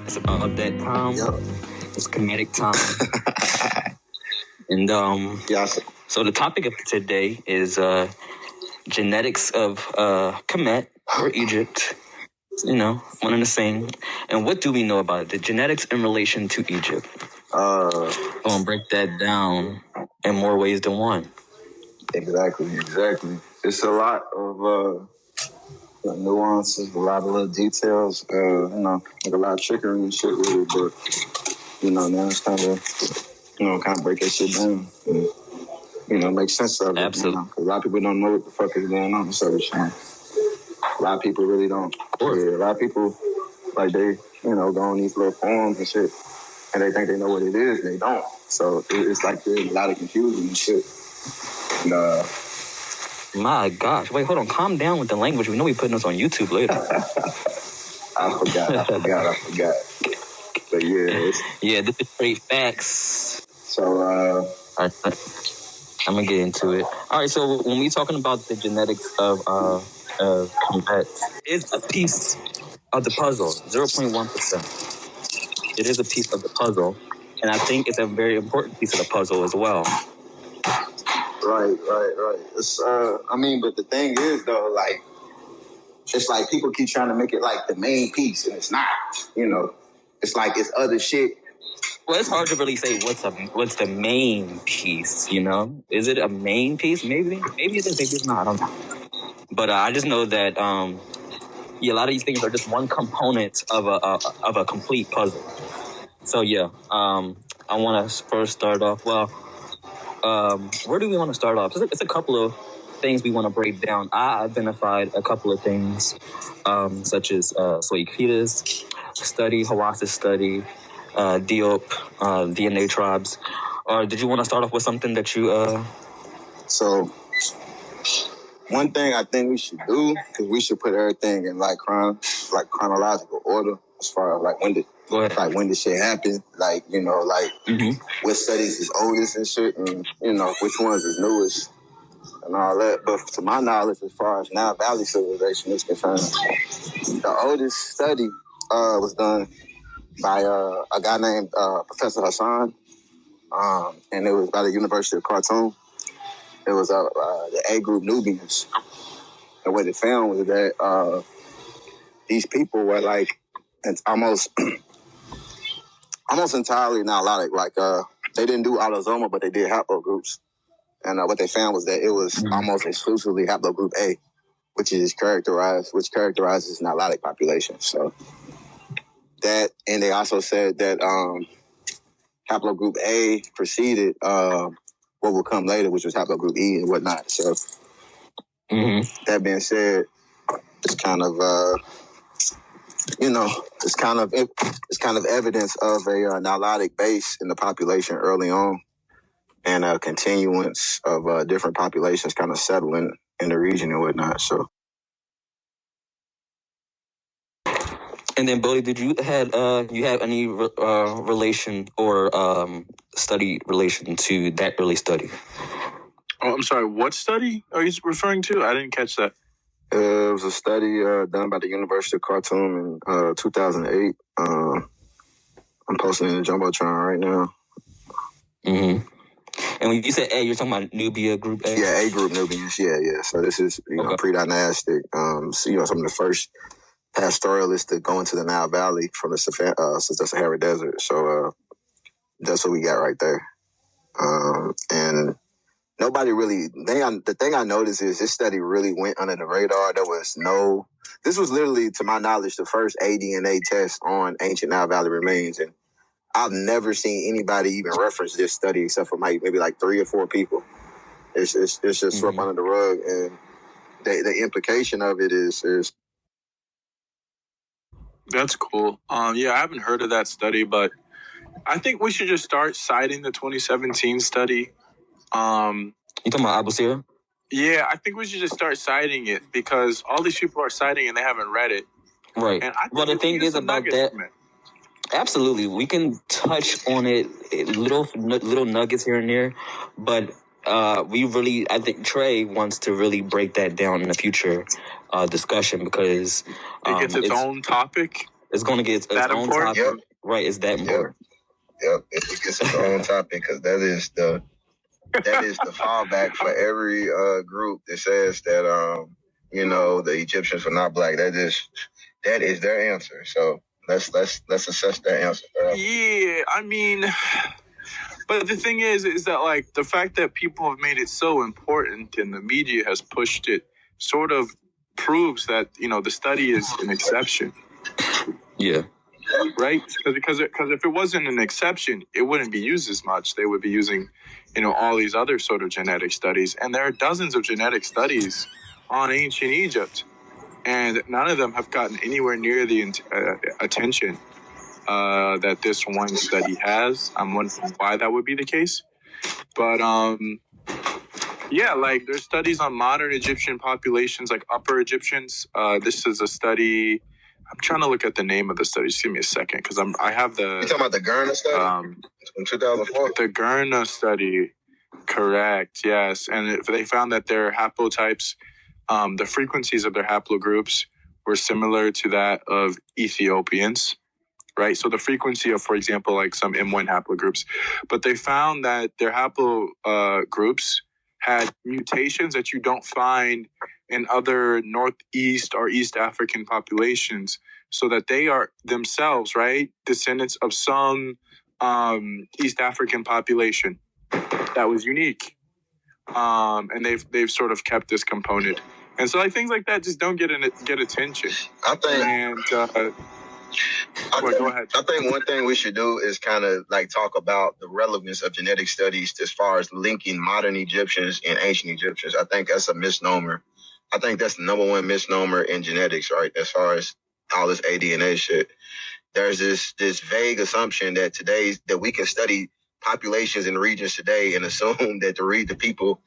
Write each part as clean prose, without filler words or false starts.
It's about that time. Yep. It's comedic time. And so the topic of today is genetics of Kemet or Egypt. You know, one and the same. And what do we know about it? The genetics in relation to Egypt. I'm gonna break that down in more ways than one. Exactly. It's a lot of nuances, a lot of little details, like a lot of trickery and shit with it, but, now it's time to, kind of break that shit down and, make sense of it. Absolutely. 'Cause a lot of people don't know what the fuck is going on, so a lot of people really don't. Of course. Yeah, a lot of people, like, they, go on these little forums and shit, and they think they know what it is, and they don't. So it's like there's a lot of confusion and shit. And, my gosh. Wait, hold on. Calm down with the language. We know we're putting this on YouTube later. I forgot. But yeah, this is straight facts. So, I'm going to get into it. All right, so when we're talking about the genetics of Kemet, it's a piece of the puzzle, 0.1%. It is a piece of the puzzle, and I think it's a very important piece of the puzzle as well. Right. It's, but the thing is, though, like, it's like people keep trying to make it like the main piece, and it's not, It's like it's other shit. Well, it's hard to really say what's the main piece, Is it a main piece? Maybe it is, maybe it's not, I don't know. But I just know that, a lot of these things are just one component of a complete puzzle. So, I want to first start off, where do we want to start off? It's a couple of things we want to break down. I identified a couple of things, such as Soikita's study, Hawas's study, Diop, DNA tribes. Or did you want to start off with something that you... So, one thing I think we should do is we should put everything in chronological order as far as when did shit happen, what studies is oldest and shit, and which ones is newest and all that. But to my knowledge, as far as Nile Valley civilization is concerned, the oldest study was done by a guy named Professor Hassan, and it was by the University of Khartoum. It was the A group Nubians. And what they found was that these people were it's almost entirely Nilotic. They didn't do autosomal, but they did haplogroups. And what they found was that it was almost exclusively haplogroup A, which characterizes Nilotic populations. So that, and they also said that haplogroup A preceded what will come later, which was haplogroup E and whatnot. So that being said, it's kind of it's kind of evidence of a Nilotic base in the population early on, and a continuance of different populations kind of settling in the region and whatnot. So. And then, Bohdi, did you have any relation or study relation to that early study? Oh, I'm sorry. What study are you referring to? I didn't catch that. It was a study done by the University of Khartoum in 2008. I'm posting in the Jumbotron right now. Mm-hmm. And when you said A, you're talking about Nubia Group A? Yeah, A Group Nubians. Yeah. So this is, pre-dynastic. Some of the first pastoralists to go into the Nile Valley from the Sahara Desert. So that's what we got right there. And nobody really... The thing I noticed is this study really went under the radar. This was literally, to my knowledge, the first aDNA test on ancient Nile Valley remains. And I've never seen anybody even reference this study except for maybe 3 or 4 people. It's just swept under the rug. And the implication of it is... That's cool. I haven't heard of that study, but I think we should just start citing the 2017 study. You talking about Abusir? Yeah, I think we should just start citing it because all these people are citing and they haven't read it. Right. And I well, the thing is about that. Absolutely, we can touch on it, little nuggets here and there, but I think Tre wants to really break that down in a future discussion because it gets its own topic. It's going to get its own important? topic. Yep. Right, it's that important. Yep, it gets its own topic because that is the fallback for every group that says that the Egyptians were not black. That is their answer. So let's assess that answer. Yeah, I mean, but the thing is that like the fact that people have made it so important and the media has pushed it sort of proves that the study is an exception. Yeah. Right? Because if it wasn't an exception, it wouldn't be used as much. They would be using, all these other sort of genetic studies. And there are dozens of genetic studies on ancient Egypt. And none of them have gotten anywhere near the attention that this one study has. I'm wondering why that would be the case. But, yeah, like there's studies on modern Egyptian populations, like Upper Egyptians. This is a study... I'm trying to look at the name of the study. Just give me a second, because I have the... You talking about the Gurna study from 2004? The Gurna study, correct, yes. And they found that their haplotypes, the frequencies of their haplogroups were similar to that of Ethiopians, right? So the frequency of, for example, like some M1 haplogroups. But they found that their haplogroups had mutations that you don't find in other Northeast or East African populations, so that they are themselves, right, descendants of some East African population that was unique. And they've sort of kept this component. And so like things like that just don't get attention. I think... And go ahead. I think one thing we should do is kind of like talk about the relevance of genetic studies as far as linking modern Egyptians and ancient Egyptians. I think that's a misnomer. I think that's the number one misnomer in genetics, right? As far as all this aDNA shit, there's this vague assumption that we can study populations in regions today and assume that the people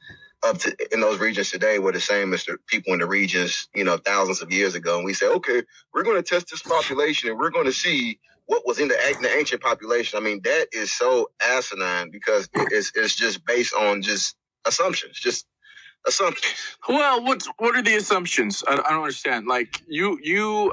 in those regions today were the same as the people in the regions, thousands of years ago. And we say, okay, we're going to test this population and we're going to see what was in the ancient population. I mean, that is so asinine because it's just based on just assumptions, assumptions. Well, what are the assumptions? I don't understand. Like you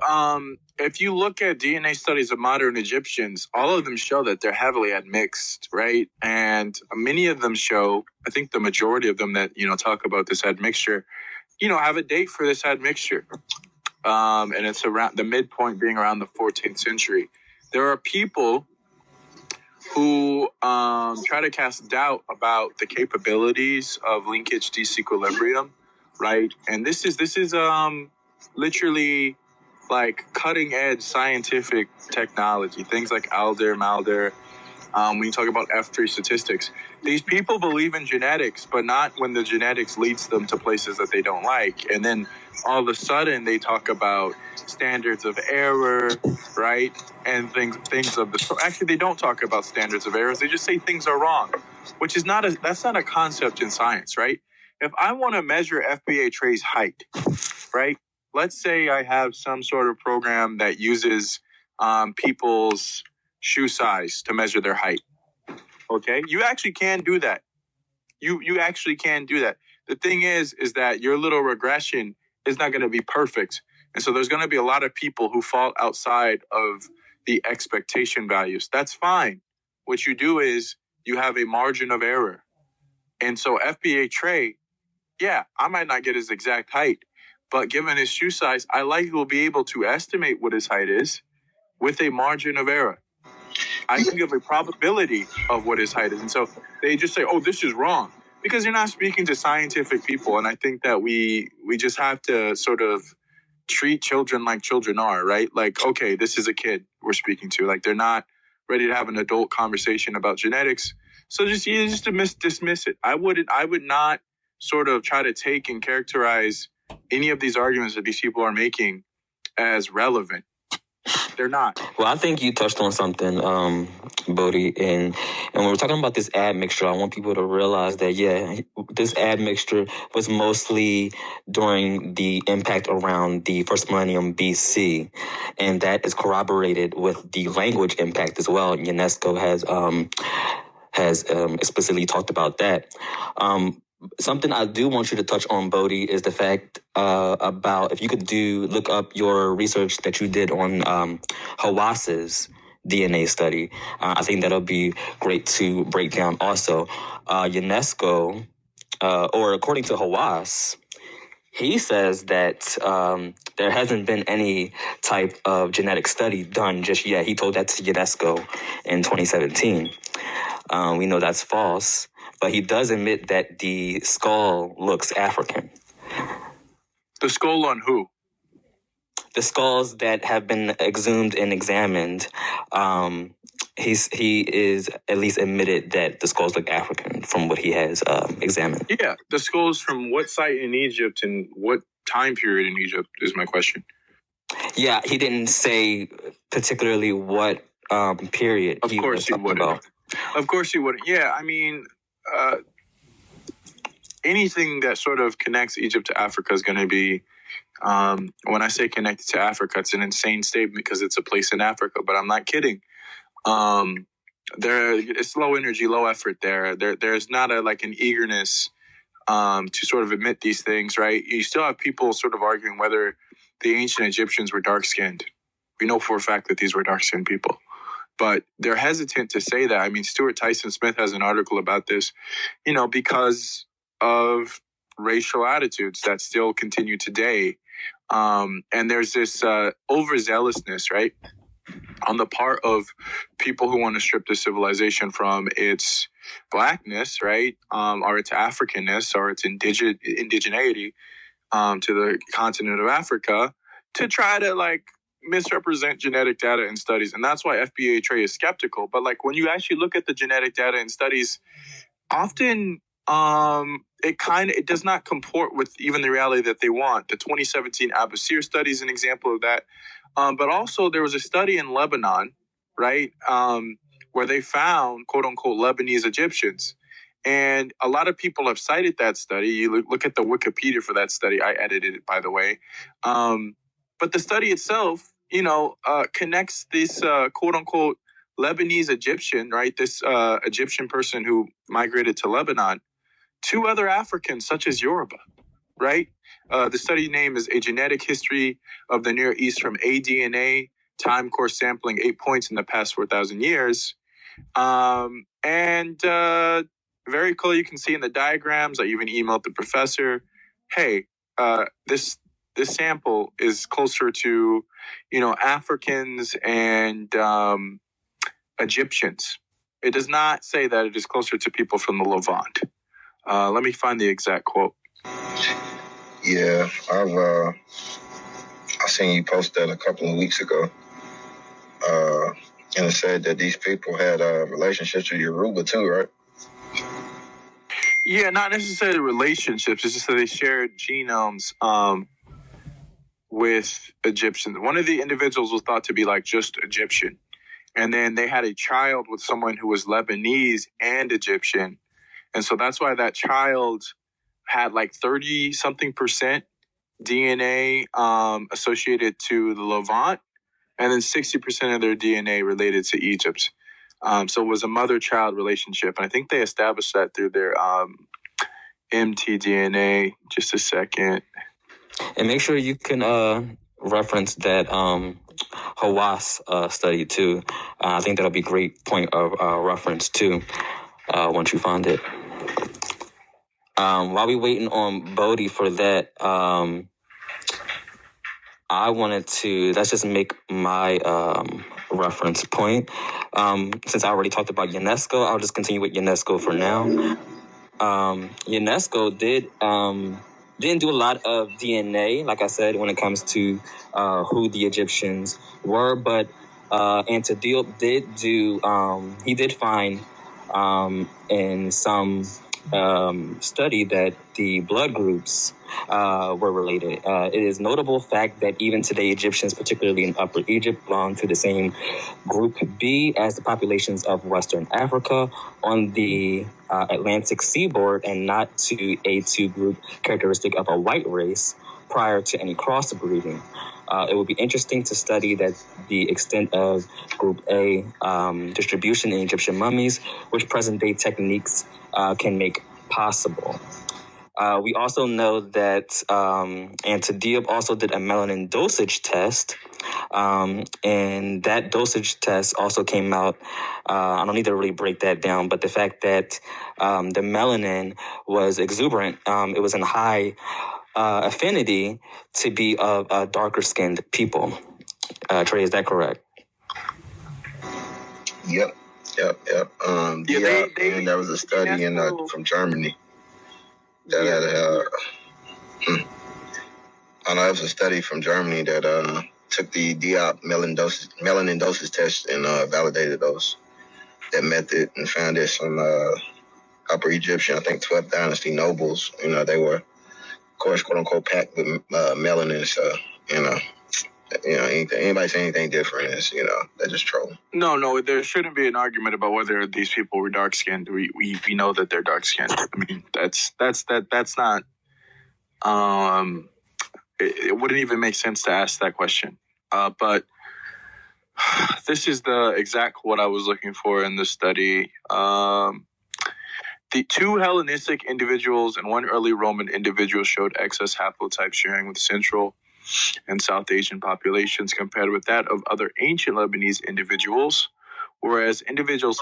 if you look at DNA studies of modern Egyptians, all of them show that they're heavily admixed, right? And many of them show, I think the majority of them that talk about this admixture, have a date for this admixture, and it's around the midpoint being around the 14th century. There are people who try to cast doubt about the capabilities of linkage disequilibrium, right? And this is literally like cutting edge scientific technology, things like Alder, Malder. When you talk about F3 statistics, these people believe in genetics, but not when the genetics leads them to places that they don't like. And then all of a sudden they talk about standards of error, right? And things of the sort. Actually, they don't talk about standards of errors. They just say things are wrong, which is that's not a concept in science, right? If I want to measure FBA Tre's height, right? Let's say I have some sort of program that uses people's shoe size to measure their height. Okay, you actually can do that. You actually can do that. The thing is that your little regression is not going to be perfect. And so there's going to be a lot of people who fall outside of the expectation values. That's fine. What you do is you have a margin of error. And so FBA Tre, yeah, I might not get his exact height, but given his shoe size, I likely will be able to estimate what his height is with a margin of error. I can give a probability of what his height is. And so they just say, oh, this is wrong, because you're not speaking to scientific people. And I think that we just have to sort of treat children like children are, right? Like, okay, this is a kid we're speaking to. Like, they're not ready to have an adult conversation about genetics. So just dismiss it. I would not sort of try to take and characterize any of these arguments that these people are making as relevant. They're not. Well, I think you touched on something, Bohdi, and when we're talking about this admixture, I want people to realize that, yeah, this admixture was mostly during the impact around the first millennium BC, and that is corroborated with the language impact as well. UNESCO has explicitly talked about that. Something I do want you to touch on, Bohdi, is the fact about if you could look up your research that you did on Hawas's DNA study. I think that'll be great to break down. Also, UNESCO, or according to Hawass, he says that there hasn't been any type of genetic study done just yet. He told that to UNESCO in 2017. We know that's false, but he does admit that the skull looks African. The skull on who? The skulls that have been exhumed and examined, he is at least admitted that the skulls look African from what he has examined. Yeah, the skulls from what site in Egypt and what time period in Egypt is my question. Yeah, he didn't say particularly what period. Of course he wouldn't. About. Of course he wouldn't. Yeah, I mean, anything that sort of connects Egypt to Africa is going to be, when I say connected to Africa, it's an insane statement because it's a place in Africa, but I'm not kidding. It's low energy, low effort there. There's not an eagerness to sort of admit these things, right? You still have people sort of arguing whether the ancient Egyptians were dark-skinned. We know for a fact that these were dark-skinned people. But they're hesitant to say that. I mean, Stuart Tyson Smith has an article about this, because of racial attitudes that still continue today. And there's this overzealousness, right, on the part of people who want to strip the civilization from its blackness, right, or its Africanness or its indigeneity to the continent of Africa, to try to misrepresent genetic data and studies. And that's why FBA Tre is skeptical. But when you actually look at the genetic data and studies, often it does not comport with even the reality that they want. The 2017 Abusir study is an example of that. But also there was a study in Lebanon, right, where they found, quote unquote, Lebanese Egyptians. And a lot of people have cited that study. You look at the Wikipedia for that study. I edited it, by the way. But the study itself, connects this, quote unquote, Lebanese Egyptian, right, this Egyptian person who migrated to Lebanon, to other Africans, such as Yoruba, right? The study name is A Genetic History of the Near East from aDNA, time course sampling 8 points in the past 4,000 years. And very cool, you can see in the diagrams, I even emailed the professor, hey, this sample is closer to, Africans and Egyptians. It does not say that it is closer to people from the Levant. Let me find the exact quote. Yeah, I seen you post that a couple of weeks ago. And it said that these people had relationships with Yoruba too, right? Yeah, not necessarily relationships. It's just that they shared genomes with Egyptians. One of the individuals was thought to be just Egyptian. And then they had a child with someone who was Lebanese and Egyptian. And so that's why that child had 30-something% DNA associated to the Levant, and then 60% of their DNA related to Egypt. So it was a mother-child relationship. And I think they established that through their mtDNA. Just a second. And make sure you can reference that Hawass study too. I think that'll be a great point of reference too once you find it. While we waiting on Bohdi for that, I wanted to, let's just make my reference point. Since I already talked about UNESCO, I'll just continue with UNESCO for now. UNESCO didn't do a lot of DNA, like I said, when it comes to who the Egyptians were, but Antediop did do, he did find in some study that the blood groups were related. It is notable fact that even today Egyptians, particularly in Upper Egypt, belong to the same group B as the populations of Western Africa on the Atlantic seaboard, and not to A2 group characteristic of a white race prior to any crossbreeding. It would be interesting to study that the extent of Group A distribution in Egyptian mummies, which present-day techniques can make possible. We also know that Diop also did a melanin dosage test, and that dosage test also came out. I don't need to really break that down, but the fact that the melanin was exuberant, it was in high affinity to be of darker skinned people. Trey, is that correct? Yep. And there was a study from Germany that had I know it was a study from Germany that took the Diop melanin dosage test and validated that method and found that some Upper Egyptian, I think 12th dynasty nobles, they were, of course, quote unquote, packed with melanin. So, anybody say anything different is, they're just trolling. No, there shouldn't be an argument about whether these people were dark skinned. We know that they're dark skinned. I mean, that's not. It wouldn't even make sense to ask that question. But this is the exact what I was looking for in the study. The 2 Hellenistic individuals and 1 early Roman individual showed excess haplotype sharing with Central and South Asian populations compared with that of other ancient Lebanese individuals, whereas individuals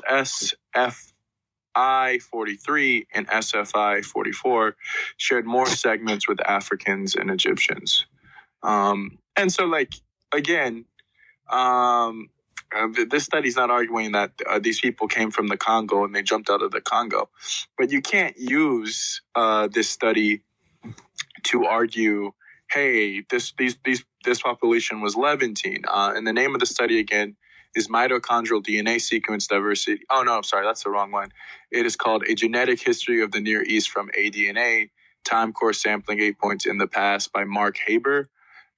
SFI43 and SFI44 shared more segments with Africans and Egyptians. And so, again, this study's not arguing that these people came from the Congo and they jumped out of the Congo, but you can't use this study to argue, hey, this population was Levantine. And the name of the study again is mitochondrial DNA sequence diversity. Oh no, I'm sorry, that's the wrong one. It is called A Genetic History of the Near East from ADNA, Time Course Sampling 8 Points in the Past by Mark Haber.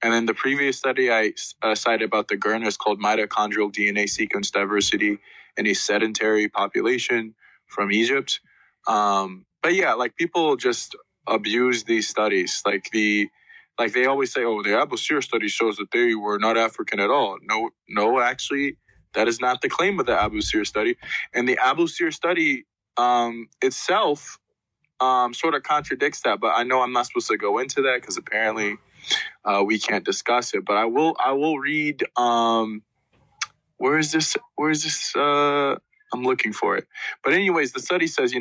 And then the previous study I cited about the Gurna is called Mitochondrial DNA Sequence Diversity in a Sedentary Population from Egypt. But yeah, people just abuse these studies. They always say, oh, the Abusir study shows that they were not African at all. No, actually, that is not the claim of the Abusir study. And the Abusir study itself sort of contradicts that. But I know I'm not supposed to go into that because apparently we can't discuss it. But I will read. Where is this? I'm looking for it. But anyways, the study says,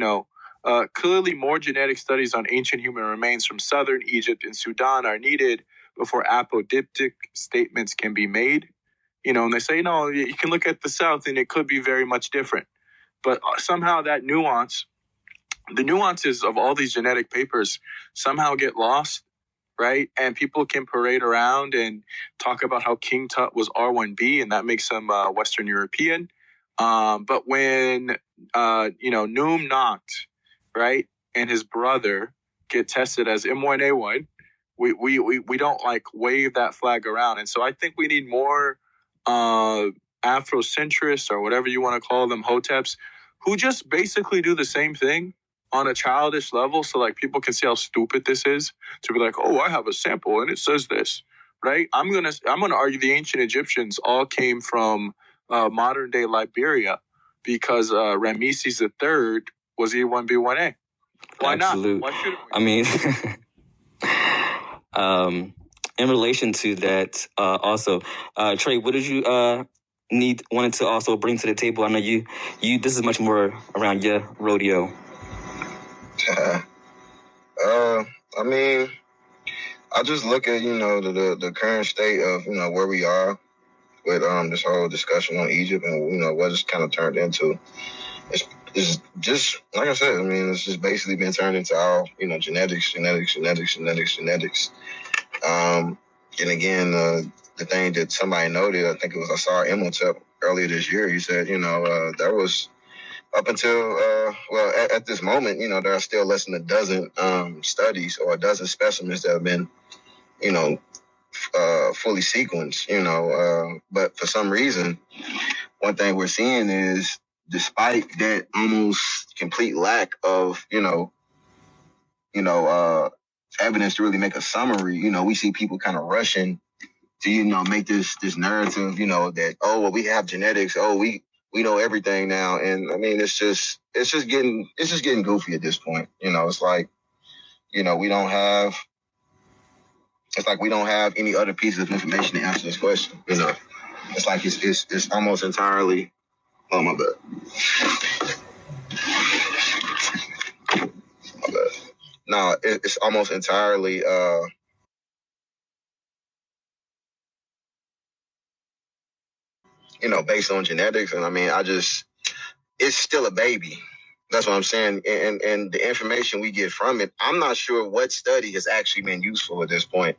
clearly more genetic studies on ancient human remains from southern Egypt and Sudan are needed before apodictic statements can be made. And they say, no, you can look at the south and it could be very much different. But somehow that the nuances of all these genetic papers somehow get lost, right? And people can parade around and talk about how King Tut was R1b and that makes him Western European. But when, Noom Noct, right, and his brother get tested as M1A1, we don't wave that flag around. And so I think we need more Afrocentrists or whatever you want to call them, Hoteps, who just basically do the same thing on a childish level. So people can see how stupid this is to be like, oh, I have a sample and it says this, right? I'm gonna argue the ancient Egyptians all came from modern day Liberia because Ramesses III was E1B1A. Why Absolute. Not? Why shouldn't we? I mean, in relation to that, also, Trey, what did you wanted to also bring to the table? I know you this is much more around your rodeo. I mean, I just look at the current state of where we are with this whole discussion on Egypt and what it's kind of turned into. It's just like I said. I mean, it's just basically been turned into all genetics. And again, the thing that somebody noted, I think I saw Imhotep earlier this year. He said, there was up until at this moment, there are still less than a dozen studies or a dozen specimens that have been, fully sequenced. But for some reason, one thing we're seeing is, despite that almost complete lack of, evidence to really make a summary, we see people kind of rushing to, make this narrative, that, oh, well, we have genetics. Oh, we know everything now. And I mean, it's just getting goofy at this point. It's like, You know, we don't have. It's like we don't have any other pieces of information to answer this question. You know, it's like it's almost entirely. Oh my bad. My bad. No, it's almost entirely. You know, based on genetics, and I mean, it's still a baby. That's what I'm saying, and the information we get from it, I'm not sure what study has actually been useful at this point.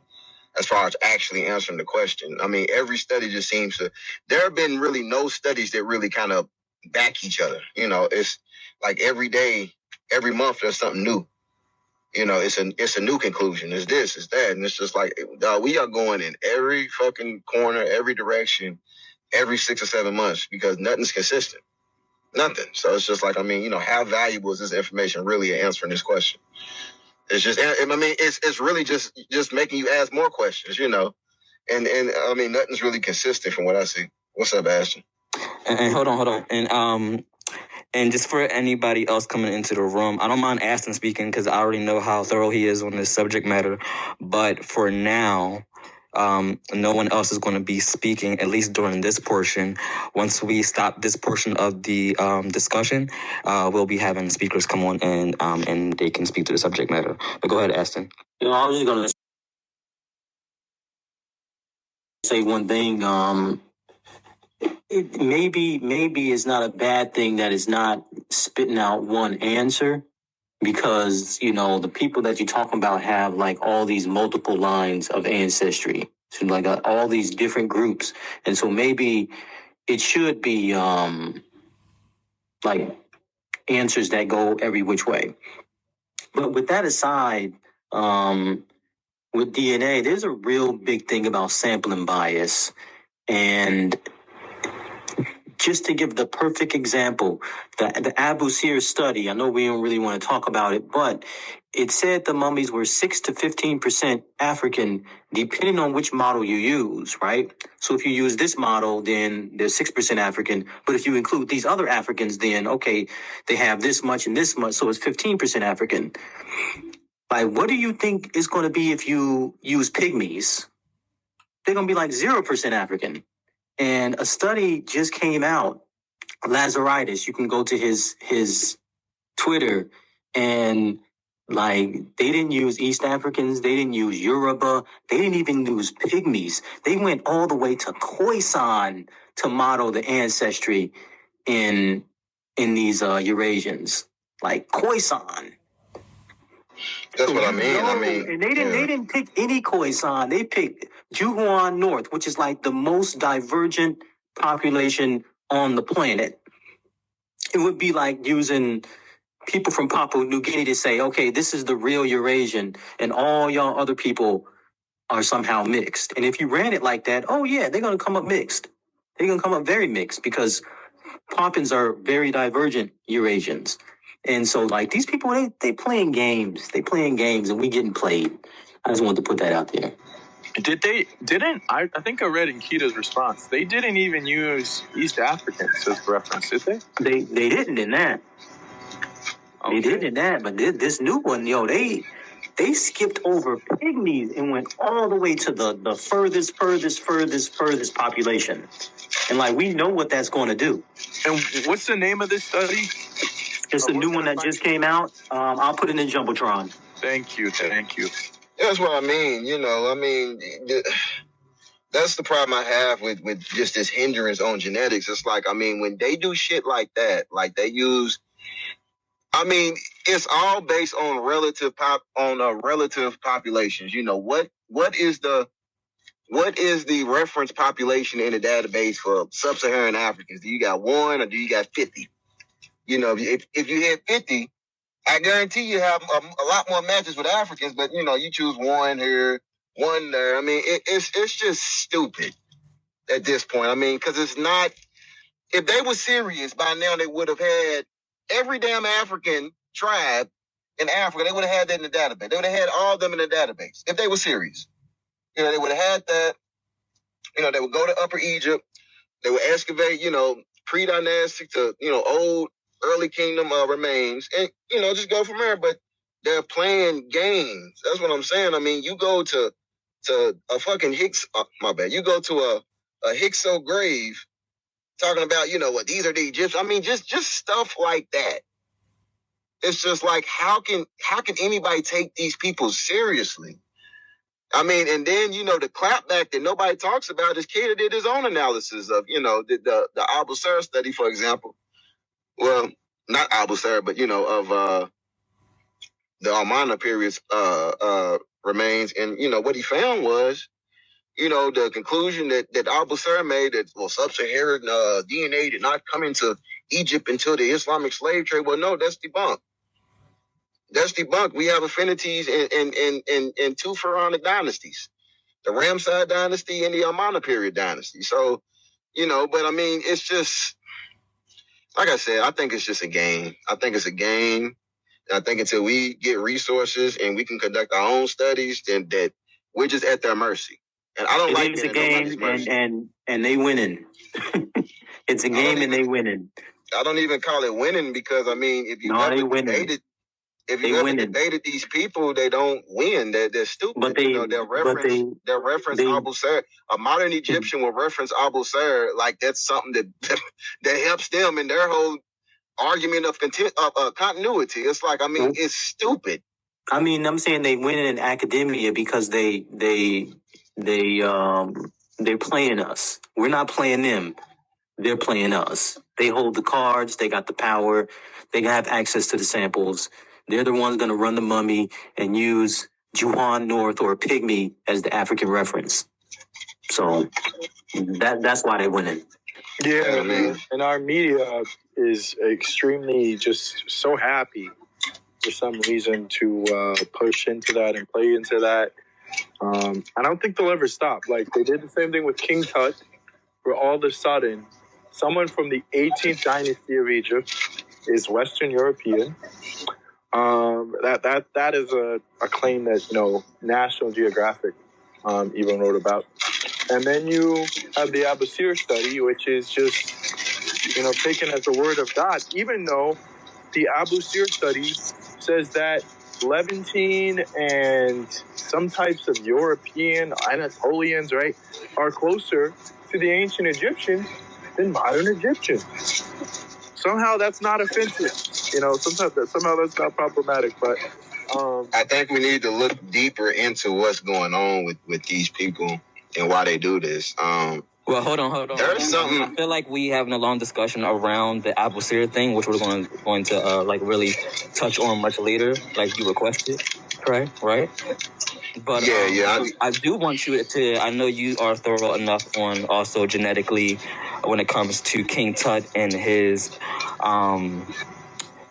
As far as actually answering the question. I mean, every study just seems to, there have been really no studies that really kind of back each other. You know, it's like every day, every month, there's something new. You know, it's a new conclusion. It's this, it's that. And it's just like, we are going in every fucking corner, every direction, every 6 or 7 months because nothing's consistent. Nothing. So it's just like, I mean, you know, how valuable is this information really in answering this question? It's just, I mean, it's really just making you ask more questions, you know, and I mean, nothing's really consistent from what I see. What's up, Ashton? And hold on, and just for anybody else coming into the room, I don't mind Ashton speaking because I already know how thorough he is on this subject matter. But for now, no one else is going to be speaking, at least during this portion. Once we stop this portion of the discussion, we'll be having speakers come on and they can speak to the subject matter. But go ahead, Aston. You know, I was just going to say one thing. It maybe it's not a bad thing that it's not spitting out one answer, because, you know, the people that you're talking about have like all these multiple lines of ancestry, so like all these different groups. And so maybe it should be like answers that go every which way. But with that aside, with DNA, there's a real big thing about sampling bias. And just to give the perfect example, the Abusir study, I know we don't really want to talk about it, but it said the mummies were 6 to 15% African, depending on which model you use, right? So if you use this model, then they're 6% African. But if you include these other Africans, then, okay, they have this much and this much, so it's 15% African. Like, what do you think is going to be if you use pygmies? They're going to be like 0% African. And a study just came out, Lazaritis. You can go to his Twitter, and like, they didn't use East Africans, they didn't use Yoruba, they didn't even use pygmies. They went all the way to Khoisan to model the ancestry in these Eurasians, like Khoisan. That's what I mean. And they didn't pick any Khoisan. They picked Juhuan North, which is like the most divergent population on the planet. It would be like using people from Papua New Guinea to say, okay, this is the real Eurasian, and all y'all other people are somehow mixed. And if you ran it like that, oh yeah, they're going to come up mixed. They're going to come up very mixed, because Papuans are very divergent Eurasians. And so, like, these people, they playing games. They playing games, and we getting played. I just wanted to put that out there. I think I read in Kita's response, they didn't even use East Africans as reference, did they? They didn't in that. Okay. They did in that, but this new one, yo, they skipped over pygmies and went all the way to the furthest population. And, like, we know what that's going to do. And what's the name of this study? It's the new one that just came out. I'll put it in Jumbotron. Thank you. That's what I mean. You know, I mean, that's the problem I have with just this hindrance on genetics. It's like, I mean, when they do shit like that, like they use, I mean, it's all based on relative populations. You know, what is the reference population in the database for sub-Saharan Africans? Do you got 1 or do you got 50? You know, if you hit 50, I guarantee you have a lot more matches with Africans, but, you know, you choose 1 here, 1 there. I mean, it's just stupid at this point. I mean, because it's not, if they were serious by now, they would have had every damn African tribe in Africa. They would have had that in the database. They would have had all of them in the database if they were serious. You know, they would have had that. You know, they would go to Upper Egypt. They would excavate, you know, pre-dynastic to, you know, old early kingdom remains, and, you know, just go from there. But they're playing games. That's what I'm saying. I mean, you go to a fucking Hicks, my bad. You go to a Hickso grave talking about, what, these are the Egyptians. I mean, just stuff like that. It's just like, how can anybody take these people seriously? I mean, and then, the clapback that nobody talks about is Kida did his own analysis of, the Abusir study, for example. Well, not Abusir, but, of the Almana period's remains. And, what he found was, the conclusion that Abusir made that, sub-Saharan DNA did not come into Egypt until the Islamic slave trade. Well, no, that's debunked. That's debunked. We have affinities in two pharaonic dynasties, the Ramside dynasty and the Almana period dynasty. So, but I mean, it's just, like I said, I think it's just a game. I think it's a game. And I think until we get resources and we can conduct our own studies, then that we're just at their mercy. And I don't like it's a game and they winning. It's a game and they winning. I don't even call it winning because, I mean, if you ever debated these people, they don't win. They're stupid. But they'll reference Abusir. A modern Egyptian will reference Abusir like that's something that helps them in their whole argument of continuity. It's like, I mean, it's stupid. I mean, I'm saying they win in academia because they're playing us. We're not playing them. They're playing us. They hold the cards. They got the power. They have access to the samples. They're the ones going to run the mummy and use Juhan North or Pygmy as the African reference. So that's why they're winning. Yeah, man. And our media is extremely just so happy for some reason to push into that and play into that. I don't think they'll ever stop. Like, they did the same thing with King Tut, where all of a sudden, someone from the 18th dynasty of Egypt is Western European. That is a claim that, National Geographic even wrote about. And then you have the Abusir study, which is just, taken as the word of God, even though the Abusir study says that Levantine and some types of European Anatolians, right, are closer to the ancient Egyptians than modern Egyptians. Somehow that's not offensive. Somehow that's not problematic. But I think we need to look deeper into what's going on with these people and why they do this. Well, hold on. There's something. I feel like we having a long discussion around the Abusir thing, which we're going to really touch on much later, like you requested, right? But I do want you to. I know you are thorough enough on also genetically when it comes to King Tut and his. And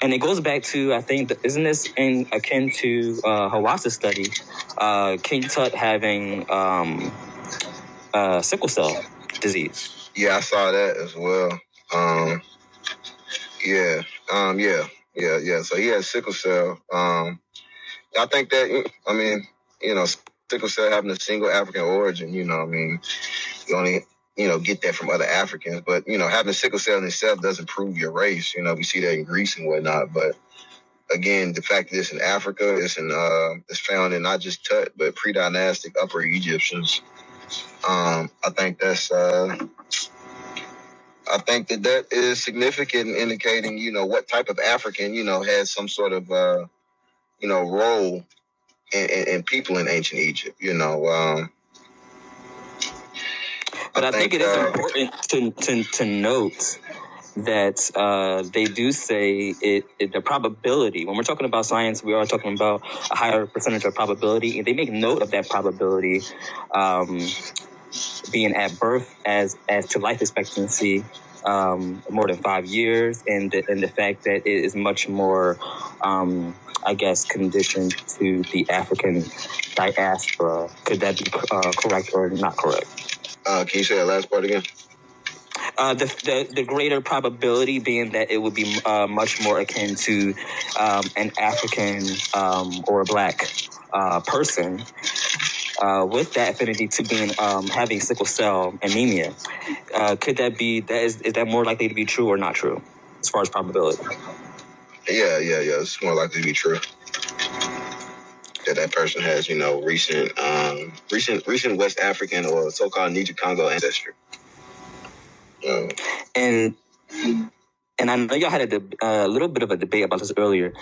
it goes back to, I think, isn't this akin to Hawas's study, King Tut having sickle cell disease? Yeah, I saw that as well. So he has sickle cell. I think that, sickle cell having a single African origin, you only, get that from other Africans. But, having sickle cell in itself doesn't prove your race. We see that in Greece and whatnot. But, again, the fact that it's in Africa, it's found in not just Tut, but pre-dynastic Upper Egyptians. I think that's... I think that is significant in indicating, what type of African, has some sort of, role in people in ancient Egypt, But I think it is important to note that they do say the probability. When we're talking about science, we are talking about a higher percentage of probability, and they make note of that probability being at birth as to life expectancy more than 5 years, and the fact that it is much more, conditioned to the African diaspora. Could that be correct or not correct? Can you say that last part again? The greater probability being that it would be much more akin to an African or a black person with that affinity to being having sickle cell anemia. Could that be is that more likely to be true or not true as far as probability? Yeah. It's more likely to be true. that person has, recent West African or so-called Niger-Congo ancestry. And I know y'all had a little bit of a debate about this earlier.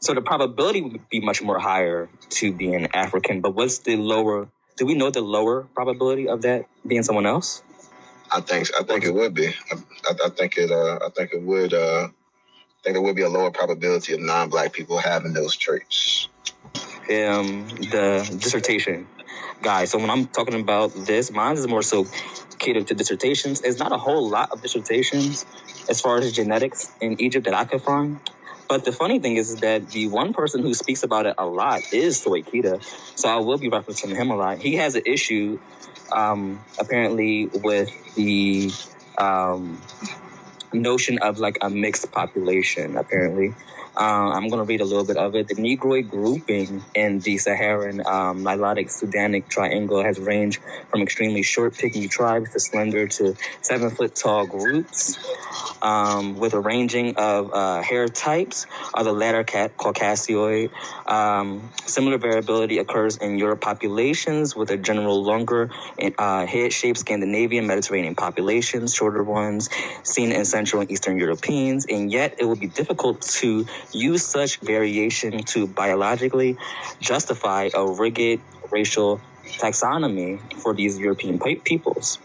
So the probability would be much more higher to be an African, but what's the lower? Do we know the lower probability of that being someone else? I think it would be. I think it would be a lower probability of non-Black people having those traits. The dissertation, guys. So when I'm talking about this, mine is more so catered to dissertations. It's not a whole lot of dissertations as far as genetics in Egypt that I could find. But the funny thing is that the one person who speaks about it a lot is Soy Kita. So I will be referencing him a lot. He has an issue, apparently, with the notion of like a mixed population, apparently. I'm going to read a little bit of it. The Negroid grouping in the Saharan Nilotic Sudanic Triangle has ranged from extremely short pygmy tribes to slender to 7-foot tall groups, with a ranging of hair types, are the latter Caucasoid. Similar variability occurs in Europe populations with a general longer head shape, Scandinavian, Mediterranean populations, shorter ones seen in Central and Eastern Europeans, and yet it would be difficult to use such variation to biologically justify a rigid racial taxonomy for these European peoples.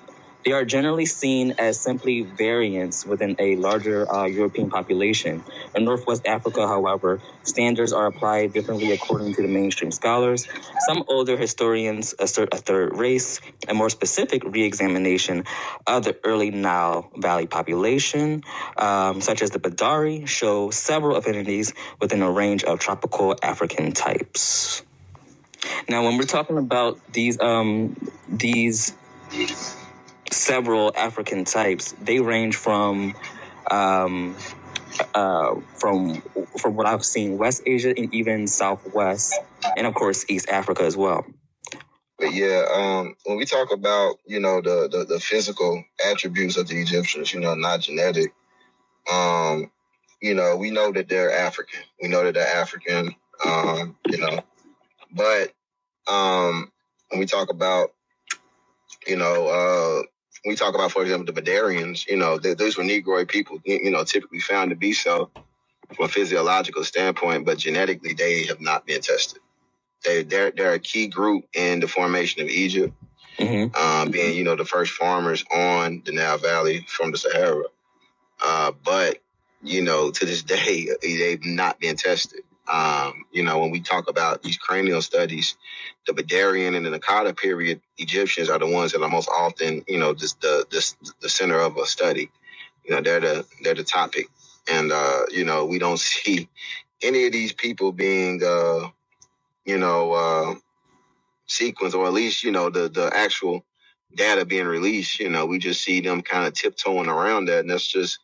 They are generally seen as simply variants within a larger European population. In Northwest Africa, however, standards are applied differently according to the mainstream scholars. Some older historians assert a third race. A more specific re-examination of the early Nile Valley population, such as the Badari, show several affinities within a range of tropical African types. Now, when we're talking about these several African types, they range from what I've seen, West Asia and even Southwest, and of course East Africa as well. But yeah, when we talk about the physical attributes of the Egyptians, not genetic, we know that they're African. We know that they're African, but when we talk about for example, the Badarians, those were Negroid people, typically found to be so from a physiological standpoint, but genetically they have not been tested. They're a key group in the formation of Egypt, being, the first farmers on the Nile Valley from the Sahara. But, to this day, they've not been tested. When we talk about these cranial studies, the Badarian and the Naqada period Egyptians are the ones that are most often, just the center of a study. They're the topic, and we don't see any of these people being, sequenced, or at least the actual data being released. We just see them kind of tiptoeing around that, and it's just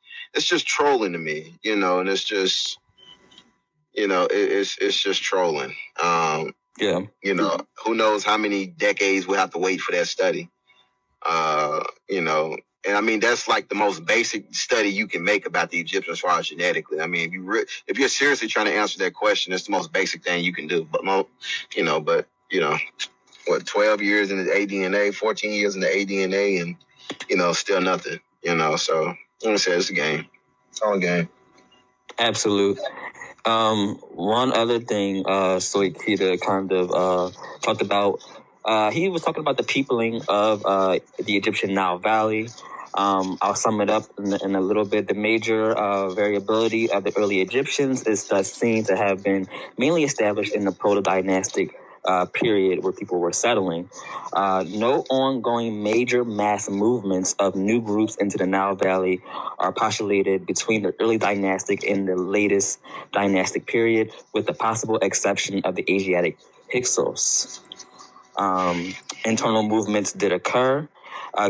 trolling to me, and it's just. It's just trolling. Who knows how many decades we'll have to wait for that study. And I mean, that's like the most basic study you can make about the Egyptians as far as genetically. I mean, if you're seriously trying to answer that question, it's the most basic thing you can do. But 12 years in the ADNA, 14 years in the ADNA, and still nothing. So I'm gonna say it's a game. It's all a game. Absolute. One other thing, Soy Kita kind of talked about. He was talking about the peopling of the Egyptian Nile Valley. I'll sum it up in a little bit. The major variability of the early Egyptians is thus seen to have been mainly established in the proto-dynastic period where people were settling. No ongoing major mass movements of new groups into the Nile Valley are postulated between the early dynastic and the latest dynastic period, with the possible exception of the Asiatic Hyksos. Internal movements did occur.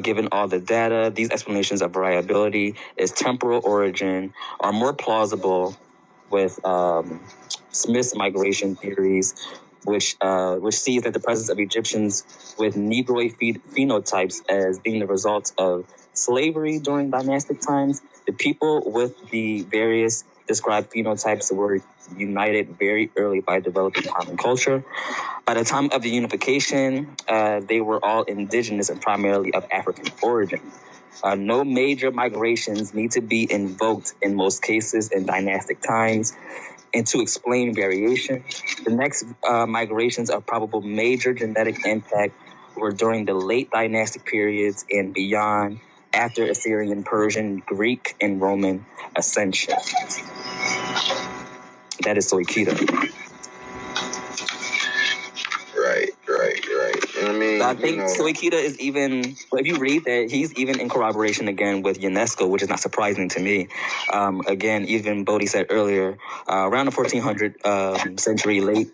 Given all the data, these explanations of variability is temporal origin are more plausible with Smith's migration theories, which sees that the presence of Egyptians with Negroid phenotypes as being the result of slavery during dynastic times. The people with the various describe phenotypes that were united very early by developing common culture. By the time of the unification, they were all indigenous and primarily of African origin. No major migrations need to be invoked in most cases in dynastic times. And to explain variation, the next migrations of probable major genetic impact were during the late dynastic periods and beyond, after Assyrian, Persian, Greek, and Roman ascension. That is Soikita. Right. I mean, So I think Soikita is even, if you read that, he's even in corroboration again with UNESCO, which is not surprising to me. Again, even Bohdi said earlier, around the 1400 century, late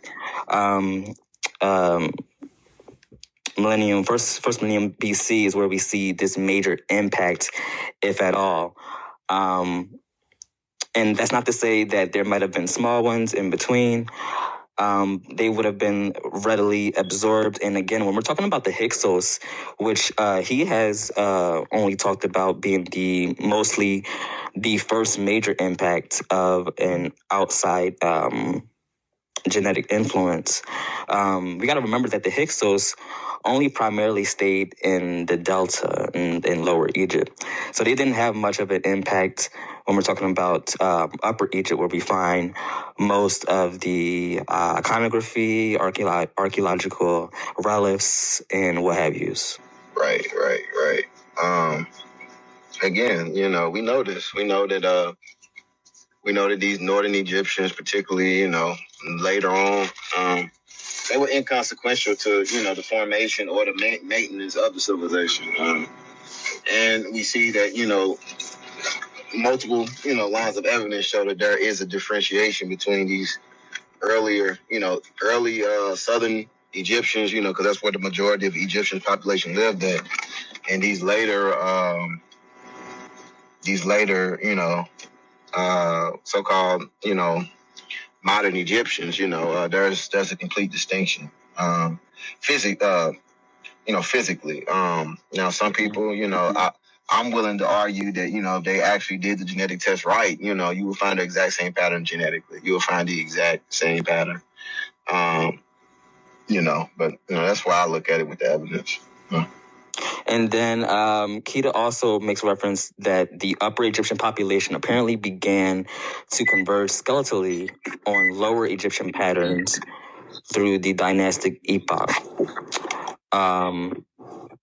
millennium, first millennium BC is where we see this major impact, if at all. And that's not to say that there might have been small ones in between. They would have been readily absorbed. And again, when we're talking about the Hyksos, which he has only talked about being mostly the first major impact of an outside genetic influence, we got to remember that the Hyksos only primarily stayed in the Delta in Lower Egypt. So they didn't have much of an impact when we're talking about Upper Egypt, where we find most of the iconography, archaeological relics, and what have yous. Right. Again, we know this. We know that these northern Egyptians, particularly, later on, they were inconsequential to, the formation or the maintenance of the civilization. And we see that, multiple, lines of evidence show that there is a differentiation between these early southern Egyptians, because that's where the majority of Egyptian population lived at, and these later, so-called, modern Egyptians. There's a complete distinction, physically. Now, some people, I'm willing to argue that, if they actually did the genetic test right, you will find the exact same pattern genetically. You will find the exact same pattern. But that's why I look at it with the evidence. And then Kita also makes reference that the Upper Egyptian population apparently began to converge skeletally on Lower Egyptian patterns through the dynastic epoch.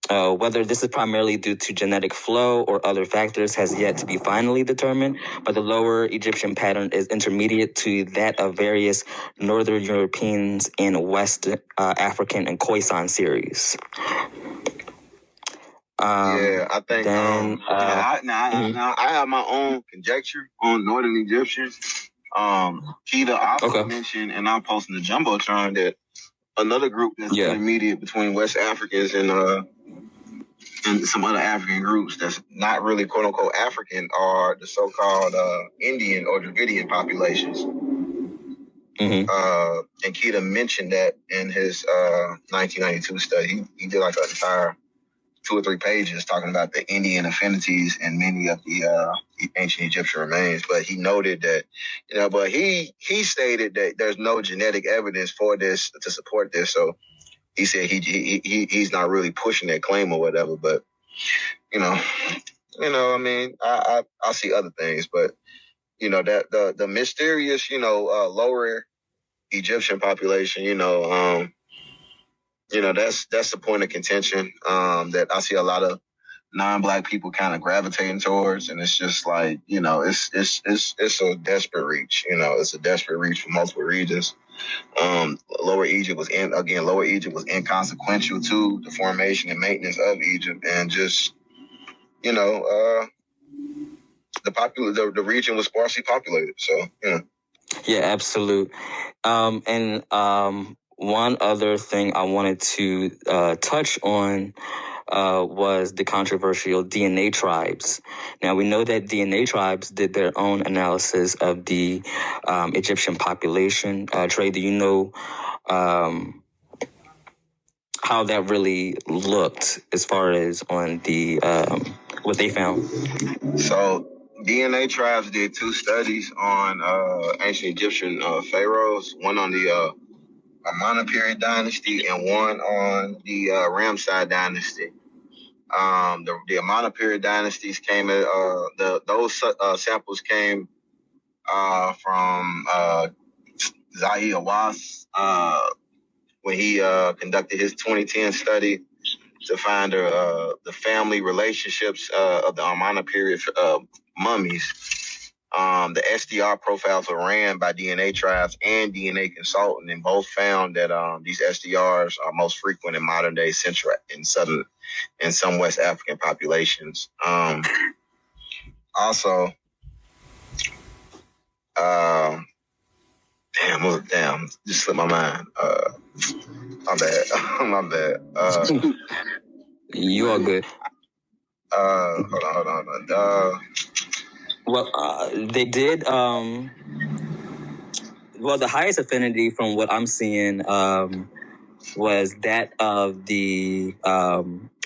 Whether this is primarily due to genetic flow or other factors has yet to be finally determined, but the Lower Egyptian pattern is intermediate to that of various Northern Europeans and West African and Khoisan series. I think I have my own conjecture on Northern Egyptians. Kita also mentioned, and I'm posting the Jumbotron, that another group that's intermediate between West Africans and some other African groups that's not really quote unquote African are the so-called Indian or Dravidian populations. And Kita mentioned that in his 1992 study. He did like an entire 2 or 3 pages talking about the Indian affinities in many of the ancient Egyptian remains. But he noted that, but he stated that there's no genetic evidence for this to support this. So he said he's not really pushing that claim or whatever. But I mean, I see other things. But that the mysterious lower Egyptian population, that's the point of contention that I see a lot of non-Black people kind of gravitating towards, and it's just like it's a desperate reach. It's a desperate reach for multiple regions. Lower Egypt was inconsequential to the formation and maintenance of Egypt, and just the region was sparsely populated. So yeah, absolute. One other thing I wanted to touch on was the controversial DNA tribes. Now, we know that DNA tribes did their own analysis of the Egyptian population. Trey, do you know how that really looked as far as on the what they found? So DNA Tribes did 2 studies on ancient Egyptian pharaohs, one on the Amana period dynasty and one on the Ramesside dynasty. The Amana period dynasties came at those samples came from Zahi Hawass when he conducted his 2010 study to find the family relationships of the Amana period mummies. The SDR profiles were ran by DNA Tribes and DNA Consultant, and both found that these SDRs are most frequent in modern day Central and Southern and some West African populations. Also, damn, just slipped my mind. My bad. My bad. You are good. Hold on. Well, they did. Well, the highest affinity from what I'm seeing was that of the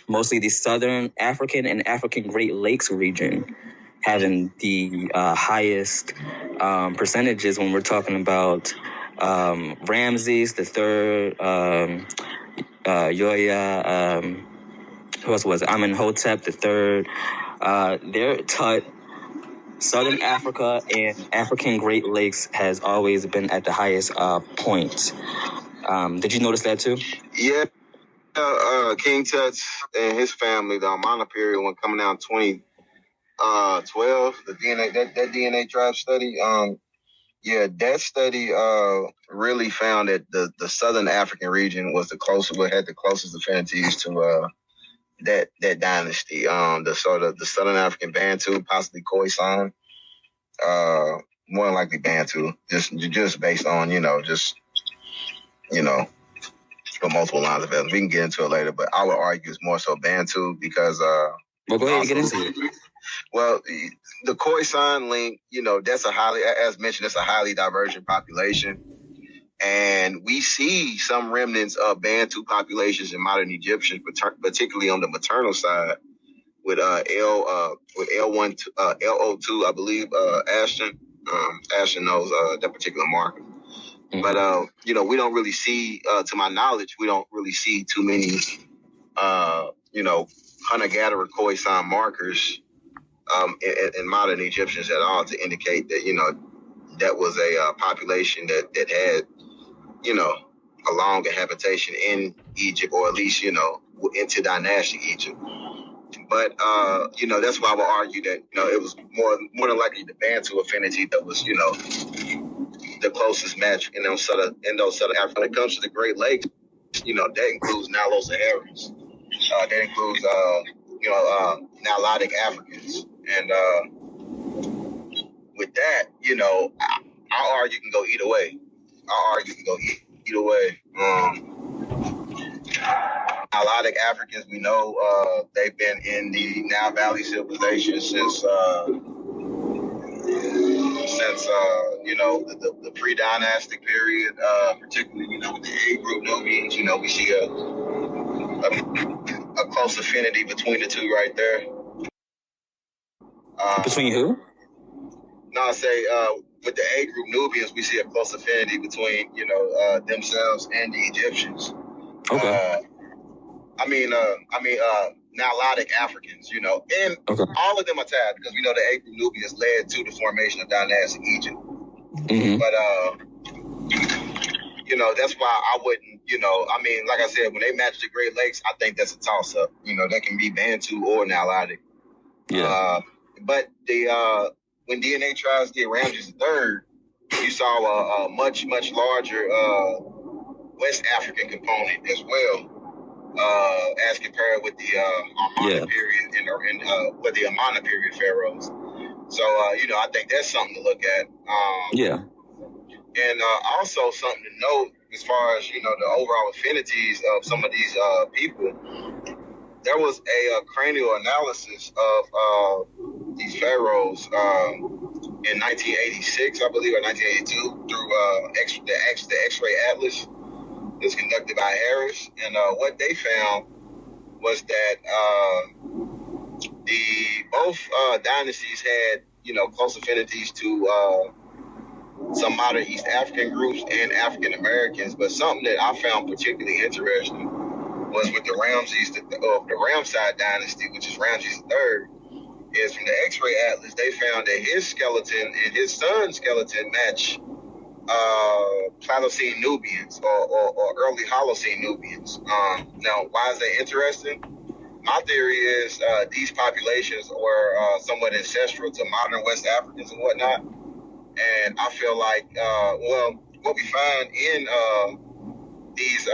mostly the Southern African and African Great Lakes region, having the highest percentages when we're talking about Ramses the Third, Yoya, who else was it? Amenhotep the Third. They're taught Southern Africa and African Great Lakes has always been at the highest point. Did you notice that too? Yeah. King Tut's and his family, the Amana period, when coming out 2012, the DNA that DNA tribe study, that study really found that the Southern African region was the closest, had the closest affinities to that dynasty. The Southern African Bantu, possibly Khoisan, more than likely Bantu, just based on for multiple lines of evidence. We can get into it later, but I would argue it's more so Bantu because well, go ahead and get into it. Well, the Khoisan link, that's as mentioned, it's a highly divergent population. And we see some remnants of Bantu populations in modern Egyptians, particularly on the maternal side, with L02, I believe, Ashton. Ashton knows that particular marker. Mm-hmm. But we don't really see, to my knowledge, we don't really see too many hunter-gatherer Khoisan markers in modern Egyptians at all to indicate that that was a population that had a longer habitation in Egypt, or at least into dynastic Egypt. But that's why I would argue that it was more than likely the Bantu affinity that was the closest match in those Southern Africa. When it comes to the Great Lakes, that includes Nilo-Saharans. That includes Nilotic Africans, and with that, I argue can go either way. Nilotic Africans, we know they've been in the Nile Valley civilization since the pre-dynastic period, particularly with the A group Nubians. We see a close affinity between the two right there. Between who? No, I say with the A group Nubians, we see a close affinity between themselves and the Egyptians. Okay. Nilotic Africans, and okay. All of them are tied because we know the A group Nubians led to the formation of dynastic Egypt. Mm-hmm. But that's why I wouldn't, like I said, when they match the Great Lakes, I think that's a toss up. That can be Bantu or Nilotic. Yeah. But when DNA Tribes did Ramses III, you saw a much larger West African component as well. As compared with the Amana period and with the Amana period pharaohs. So, I think that's something to look at. And also something to note as far as, the overall affinities of some of these people. There was a cranial analysis of these pharaohs in 1986, I believe, or 1982, through the X-ray Atlas. Is conducted by Harris, and what they found was that both dynasties had, close affinities to some modern East African groups and African Americans. But something that I found particularly interesting was with the Ramses of the Ramside dynasty, which is Ramses III. Is from the X-ray atlas, they found that his skeleton and his son's skeleton match Pliocene Nubians or early Holocene Nubians. Now, why is that interesting? My theory is these populations were somewhat ancestral to modern West Africans and whatnot. And I feel like, what we find in these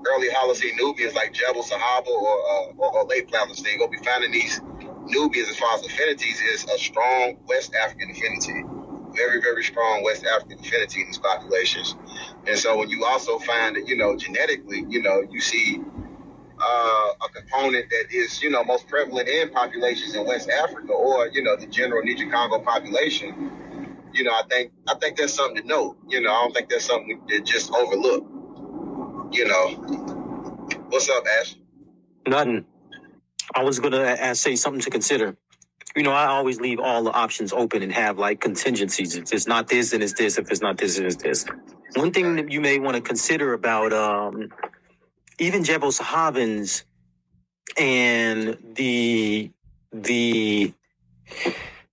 early Holocene Nubians, like Jebel Sahaba or late Pliocene, what we find in these Nubians as far as affinities is a strong West African affinity. Very, very strong West African affinity in these populations. And so when you also find that, genetically, you see a component that is, most prevalent in populations in West Africa or, the general Niger-Congo population, I think that's something to note. I don't think that's something to just overlook. What's up, Ash? Nothing. I was going to say something to consider. I always leave all the options open and have like contingencies. If it's not this, then it's this. If it's not this, then it's this. One thing that you may want to consider about even Jebel Sahabans and the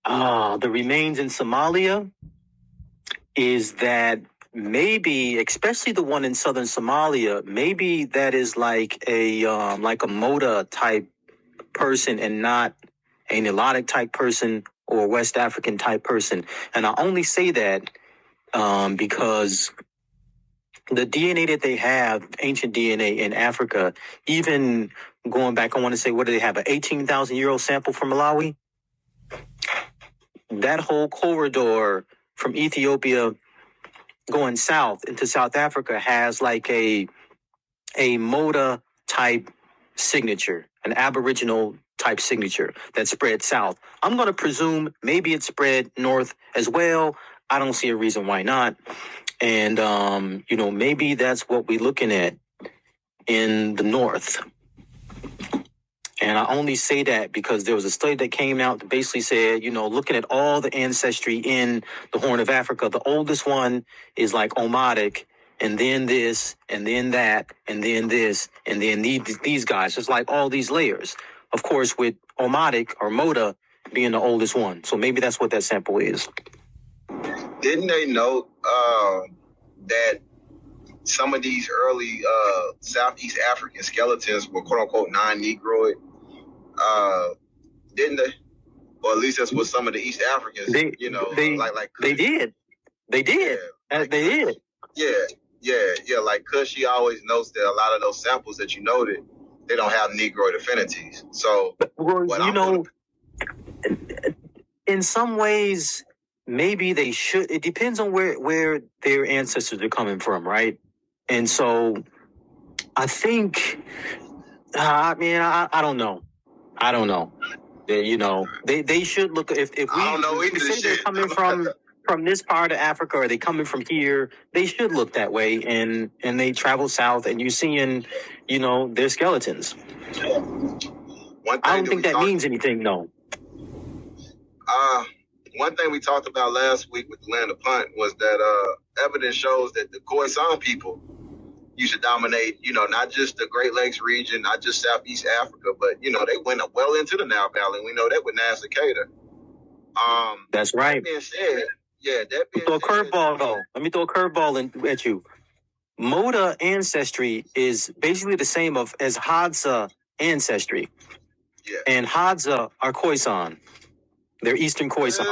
remains in Somalia is that maybe, especially the one in southern Somalia, maybe that is like a Moda type person and not a Nilotic type person or West African type person. And I only say that because the DNA that they have, ancient DNA in Africa, even going back, I want to say, what do they have, an 18,000-year-old sample from Malawi? That whole corridor from Ethiopia going south into South Africa has like a Moda type signature, an Aboriginal type signature that spread south. I'm going to presume maybe it spread north as well. I don't see a reason why not. And, maybe that's what we're looking at in the north. And I only say that because there was a study that came out that basically said, looking at all the ancestry in the Horn of Africa, the oldest one is like Omatic, and then this, and then that, and then this, and then these guys. It's like all these layers. Of course, with Omatic or Moda being the oldest one. So maybe that's what that sample is. Didn't they note that some of these early Southeast African skeletons were quote unquote non-Negroid? Didn't they? Or at least that's what some of the East Africans, they did. They did. Yeah, they did. Yeah. Like Kush, she always notes that a lot of those samples that you noted, they don't have Negroid affinities. So, in some ways, maybe they should. It depends on where their ancestors are coming from, right? And so, I think, I don't know. They should look, if we say they're coming from this part of Africa, or they coming from here, they should look that way, and they travel south, and you're seeing, their skeletons. I don't think that means anything, no. One thing we talked about last week with the Land of Punt was that evidence shows that the Khoisan people used to dominate, not just the Great Lakes region, not just Southeast Africa, but, they went well into the Nile Valley. We know that with Nazca Keita. That's right. That being said, Let me throw a curveball at you. Moda ancestry is basically the same as Hadza ancestry. Yeah. And Hadza are Khoisan. They're Eastern Khoisan.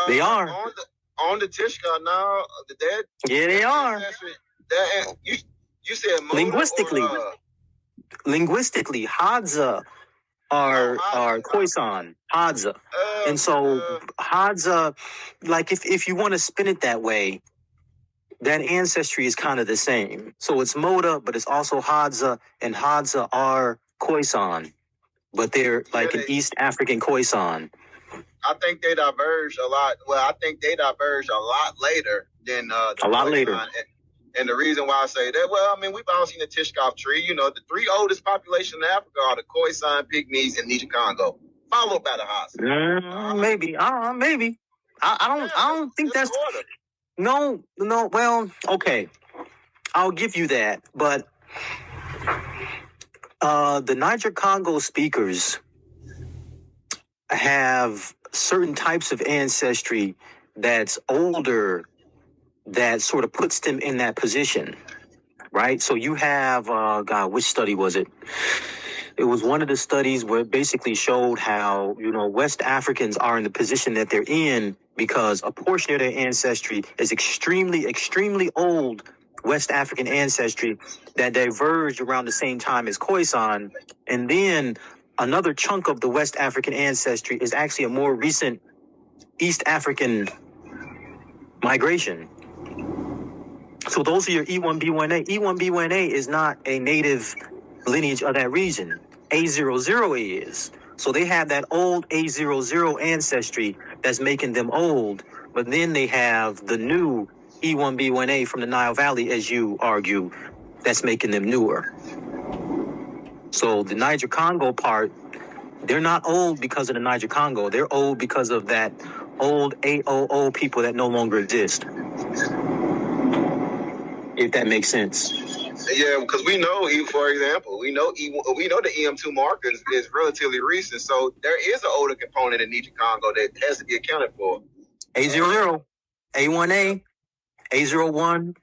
They are. On the Tishka now, they are. You said Moda linguistically, Hadza are Khoisan, Hadza. And so Hadza, like if you want to spin it that way, that ancestry is kind of the same. So it's Moda, but it's also Hadza, and Hadza are Khoisan, but they're like an East African Khoisan. I think they diverged a lot. Well, I think they diverged a lot later than a lot later. And the reason why I say that, well, I mean, we've all seen the Tishkoff tree. You know, the three oldest populations in Africa are the Khoisan, Pygmies, and Niger Congo, followed by the Hausa. Maybe. I don't think that's order. No. Well, okay, I'll give you that, but the Niger Congo speakers have certain types of ancestry that's older, that sort of puts them in that position, right? So you have, which study was it? It was one of the studies where it basically showed how, West Africans are in the position that they're in because a portion of their ancestry is extremely, extremely old West African ancestry that diverged around the same time as Khoisan. And then another chunk of the West African ancestry is actually a more recent East African migration. So those are your E1B1A. E1B1A is not a native lineage of that region. A00 is. So they have that old A00 ancestry that's making them old, but then they have the new E1B1A from the Nile Valley, as you argue, that's making them newer. So the Niger Congo part, they're not old because of the Niger Congo. They're old because of that old AOO people that no longer exist. If that makes sense. Yeah, because we know, for example, we know the EM2 marker is relatively recent, so there is an older component in Niger Congo that has to be accounted for. A00, A1A, A01,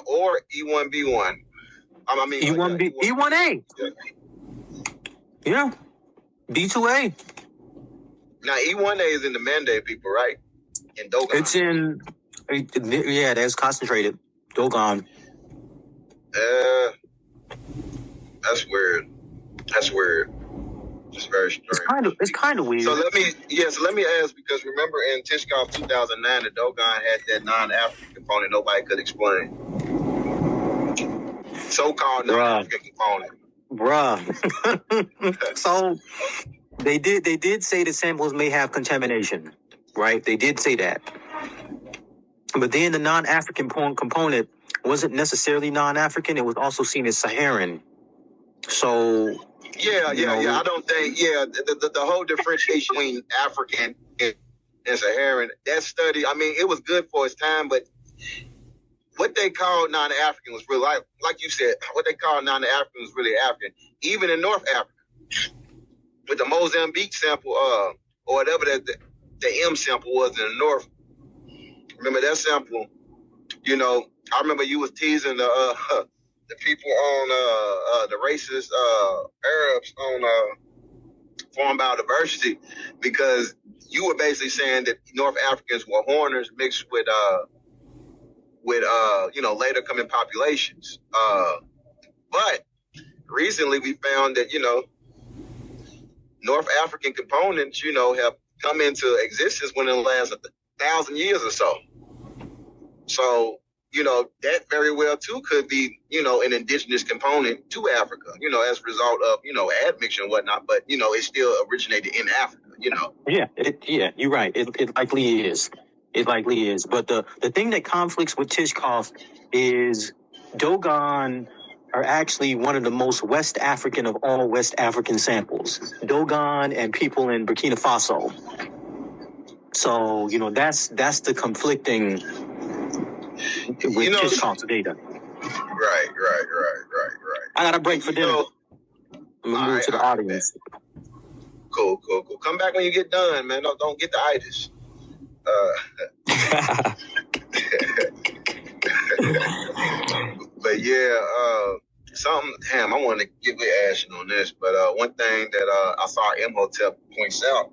or E1B1. I mean E1B, E1A. Yeah. B2A. Now E1A is in the Mande people, right? In Dogon. It's in, that's concentrated. Dogon. That's weird. It's very strange. It's kind of weird. So let me ask, because remember in Tishkoff 2009, the Dogon had that non-African component nobody could explain. So-called non-African component. Bruh. So they did say the samples may have contamination, right? They did say that. But then the non-African component wasn't necessarily non-African. It was also seen as Saharan. So yeah. I don't think the whole differentiation between African and Saharan, that study, I mean, it was good for its time, but what they called non-African was really, like you said, what they called non-African was really African. Even in North Africa, with the Mozambique sample, or whatever the M sample was in the North. Remember that sample? I remember you was teasing the people on the racist Arabs on foreign biodiversity, because you were basically saying that North Africans were horners mixed with later coming populations. But recently we found that North African components have come into existence within the last 1,000 years or so. So that very well too could be an indigenous component to Africa, as a result of admixture and whatnot, but it still originated in Africa. Yeah, you're right. It likely is. It likely is. But the thing that conflicts with Tishkoff is Dogon are actually one of the most West African of all West African samples. Dogon and people in Burkina Faso. So, that's the conflicting with Tishkoff's data. Right. I got a break for dinner. I'm going to move to the audience. Cool. Come back when you get done, man. Don't get the itis. But I want to get with Ashton on this, but one thing that I saw Imhotep points out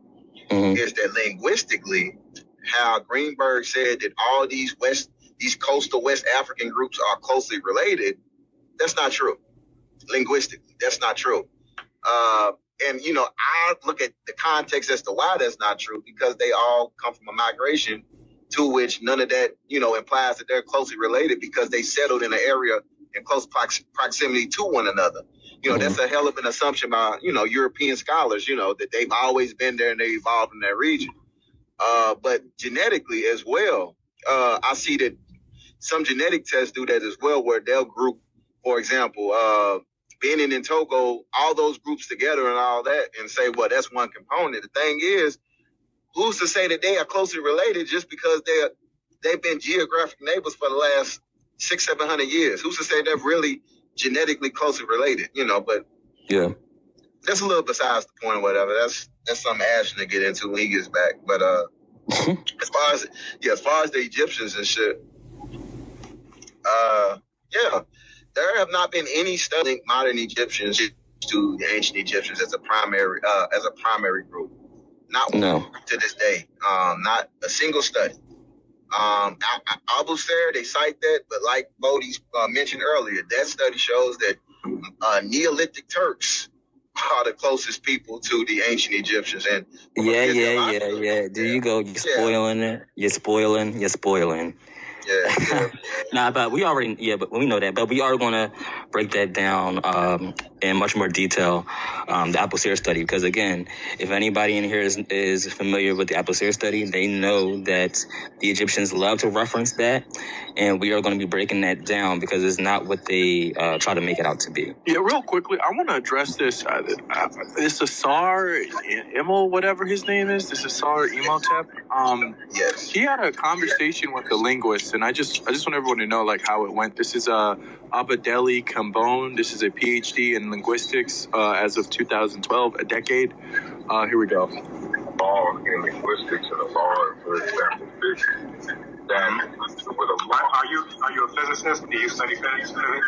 is that linguistically, how Greenberg said that all these coastal West African groups are closely related, that's not true. Linguistically, that's not true. And I look at the context as to why that's not true, because they all come from a migration to which none of that, implies that they're closely related, because they settled in an area in close proximity to one another. That's a hell of an assumption by, European scholars, that they've always been there and they evolved in that region. But genetically as well, I see that some genetic tests do that as well, where they'll group, for example, Benin and Togo, all those groups together and all that, and say, well, that's one component. The thing is, who's to say that they are closely related just because they've been geographic neighbors for the last 600-700 years? Who's to say they're really genetically closely related? But yeah, that's a little besides the point or whatever. That's something Ashton to get into when he gets back. But as far as the Egyptians and shit, there have not been any studying modern Egyptians to the ancient Egyptians as a primary group. Not one to this day. Not a single study. Abusir, they cite that, but like Bohdi mentioned earlier, that study shows that Neolithic Turks are the closest people to the ancient Egyptians. And yeah. There you go. You're spoiling it. You're spoiling. Yeah. Nah, but we know that. But we are going to break that down in much more detail, the Abusir study, because again, if anybody in here is familiar with the Abusir study, they know that the Egyptians love to reference that, and we are going to be breaking that down because it's not what they try to make it out to be. Yeah, real quickly, I want to address this. This Asar Emil, whatever his name is, this Asar Imhotep. Yes. He had a conversation with the linguist, and I just want everyone to know like how it went. This is Abadeli Kambone. This is a PhD in linguistics as of 2012, a decade. Here we go. Law in linguistics and the law, for example, physics. That with a law, are you a physicist? Do you study physics? Okay.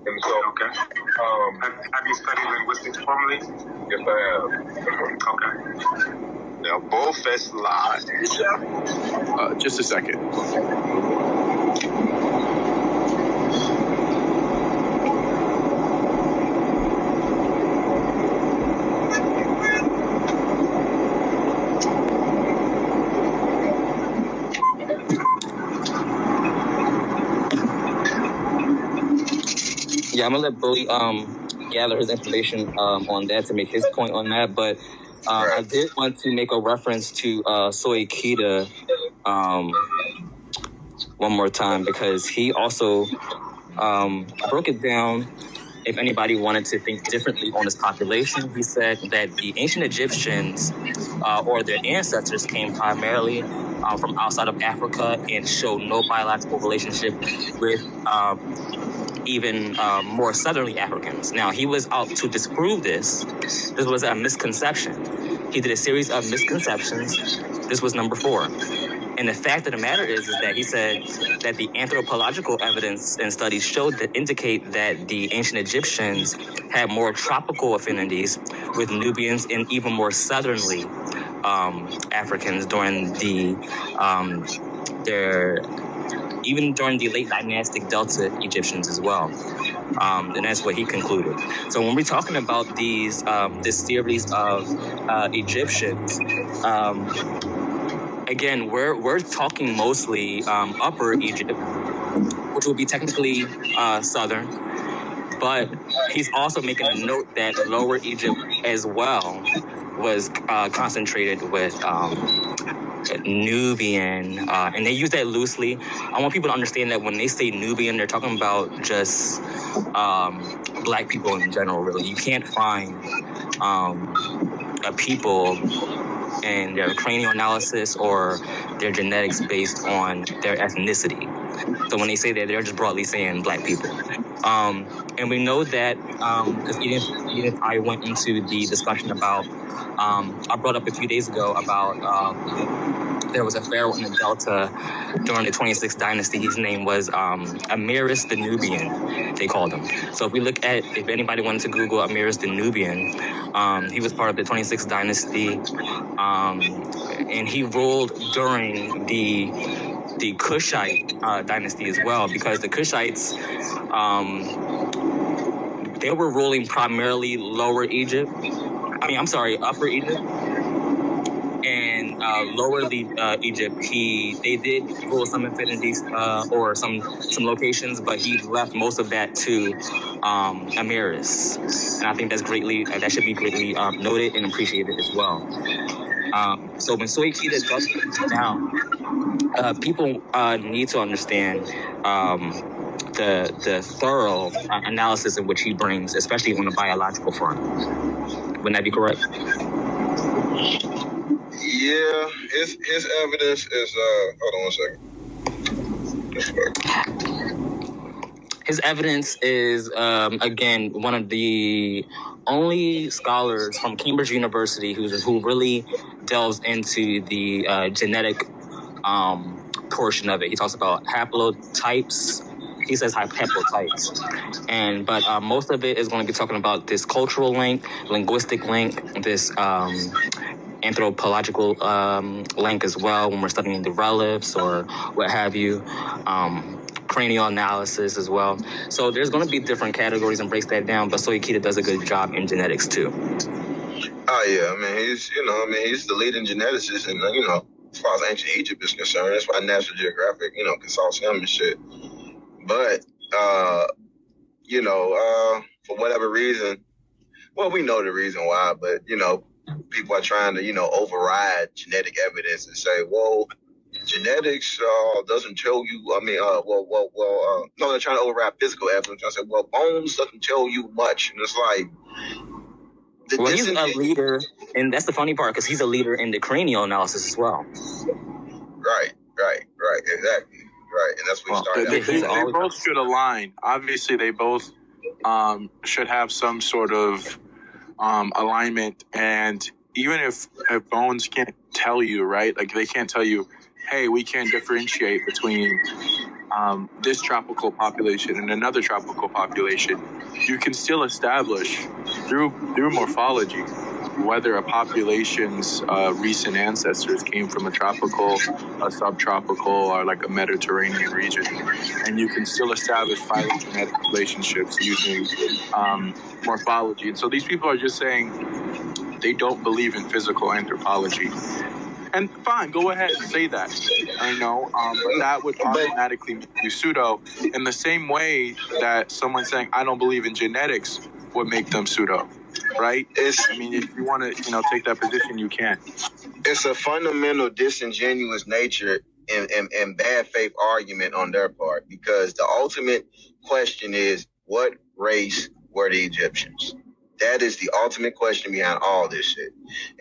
And so, have you studied linguistics formally? Yes, I have. Okay. Now, both that's lies. Just a second. Yeah, I'm gonna let Bohdi gather his information on that to make his point on that. But I did want to make a reference to Soy Kita one more time because he also broke it down. If anybody wanted to think differently on this population, he said that the ancient Egyptians or their ancestors came primarily from outside of Africa and showed no biological relationship with even more southerly Africans. Now, he was out to disprove this. This was a misconception. He did a series of misconceptions. This was number 4. And the fact of the matter is that he said that the anthropological evidence and studies showed that indicate that the ancient Egyptians had more tropical affinities with Nubians and even more southerly Africans during even during the late dynastic Delta Egyptians as well. And that's what he concluded. So when we're talking about this series of Egyptians, again, we're talking mostly Upper Egypt, which will be technically southern, but he's also making a note that Lower Egypt as well was concentrated with Nubian, and they use that loosely. I want people to understand that when they say Nubian, they're talking about just black people in general, really. You can't find a people and their cranial analysis or their genetics based on their ethnicity. So when they say that, they're just broadly saying black people. And we know that, because Edith, I went into the discussion about, I brought up a few days ago about there was a pharaoh in the Delta during the 26th dynasty. His name was Amiris the Nubian, they called him. So if we look at, if anybody wanted to Google Amiris the Nubian, he was part of the 26th dynasty, and he ruled during the Kushite dynasty as well, because the Kushites, they were ruling primarily Upper Egypt, and Lower Egypt. They did rule some affinities or some locations, but he left most of that to Amiris, and I think that should be greatly noted and appreciated as well. So when Soikita does it down, people need to understand the thorough analysis in which he brings, especially on the biological front. Wouldn't that be correct? Yeah, his evidence is hold on 1 second. His evidence is, again, one of the only scholars from Cambridge University who really delves into the genetic portion of it. He talks about haplotypes. He says haplotypes. But most of it is going to be talking about this cultural link, linguistic link, this anthropological link as well when we're studying the relatives or what have you. Cranial analysis as well. So there's going to be different categories and breaks that down, but Soikita does a good job in genetics too. Oh yeah, I mean he's the leading geneticist, and as far as ancient Egypt is concerned, that's why National Geographic consults him and shit. But for whatever reason, well, we know the reason why, but people are trying to override genetic evidence and say, well, genetics doesn't tell you. I mean, no, they're trying to override physical evidence. I said, well, bones doesn't tell you much, and it's like. He's a leader, and that's the funny part because he's a leader in the cranial analysis as well. Right, exactly, right, and that's what he started. They both should align. Obviously, they both should have some sort of alignment, and even if bones can't tell you, right? Like they can't tell you, hey, we can't differentiate between this tropical population and another tropical population. You can still establish through morphology whether a population's recent ancestors came from a tropical, a subtropical, or like a Mediterranean region. And you can still establish phylogenetic relationships using morphology. And so these people are just saying they don't believe in physical anthropology. And fine, go ahead and say that. I know, but that would automatically make you pseudo in the same way that someone saying, I don't believe in genetics would make them pseudo, right? If you want to, take that position, you can. It's a fundamental disingenuous nature and bad faith argument on their part, because the ultimate question is, what race were the Egyptians? That is the ultimate question behind all this shit.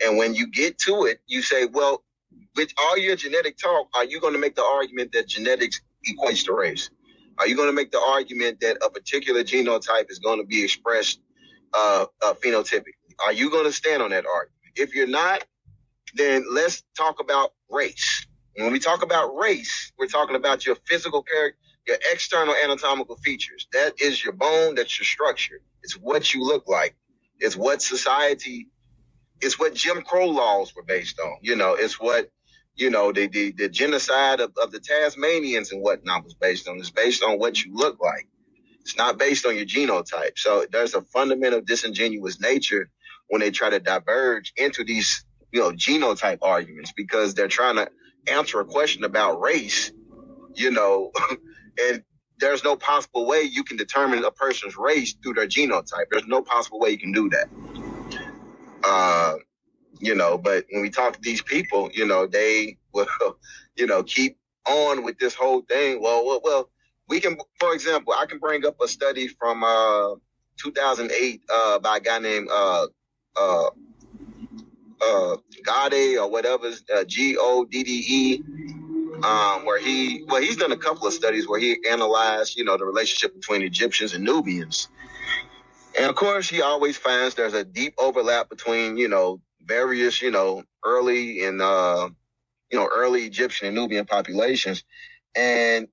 And when you get to it, you say, well, with all your genetic talk, are you going to make the argument that genetics equates to race? Are you going to make the argument that a particular genotype is going to be expressed phenotypically? Are you going to stand on that argument? If you're not, then let's talk about race. And when we talk about race, we're talking about your physical character, your external anatomical features. That is your bone, that's your structure. It's what you look like. It's what society, it's what Jim Crow laws were based on. It's what, the genocide of the Tasmanians and whatnot was based on. It's based on what you look like. It's not based on your genotype. So there's a fundamental disingenuous nature when they try to diverge into these, genotype arguments, because they're trying to answer a question about race, and there's no possible way you can determine a person's race through their genotype. There's no possible way you can do that. But when we talk to these people, they will, keep on with this whole thing. Well, we can, for example, I can bring up a study from 2008 by a guy named Gade or whatever, Godde, where he's done a couple of studies where he analyzed, the relationship between Egyptians and Nubians. And of course, he always finds there's a deep overlap between, various, early and, early Egyptian and Nubian populations. And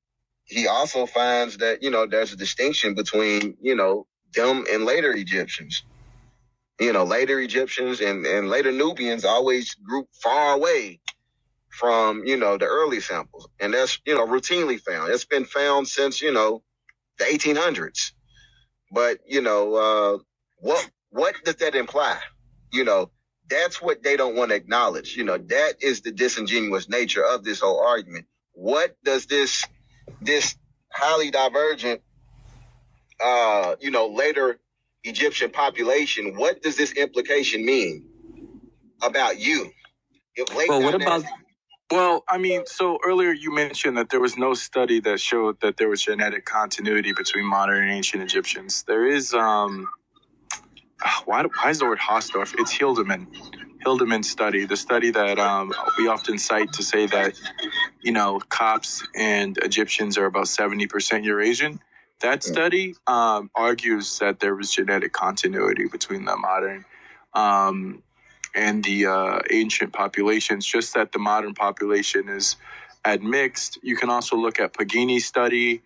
he also finds that, there's a distinction between, them and later Egyptians. Later Egyptians and later Nubians always group far away from, the early samples. And that's, routinely found. It's been found since, the 1800s. But, what does that imply? That's what they don't want to acknowledge. That is the disingenuous nature of this whole argument. What does this highly divergent, later Egyptian population, what does this implication mean about you? What about? Well, I mean, so earlier you mentioned that there was no study that showed that there was genetic continuity between modern and ancient Egyptians. There is, why is the word Hausdorff? It's Hildemann's study, the study that we often cite to say that, Copts and Egyptians are about 70% Eurasian. That study argues that there was genetic continuity between the modern and the ancient populations, just that the modern population is admixed. You can also look at Pagini's study,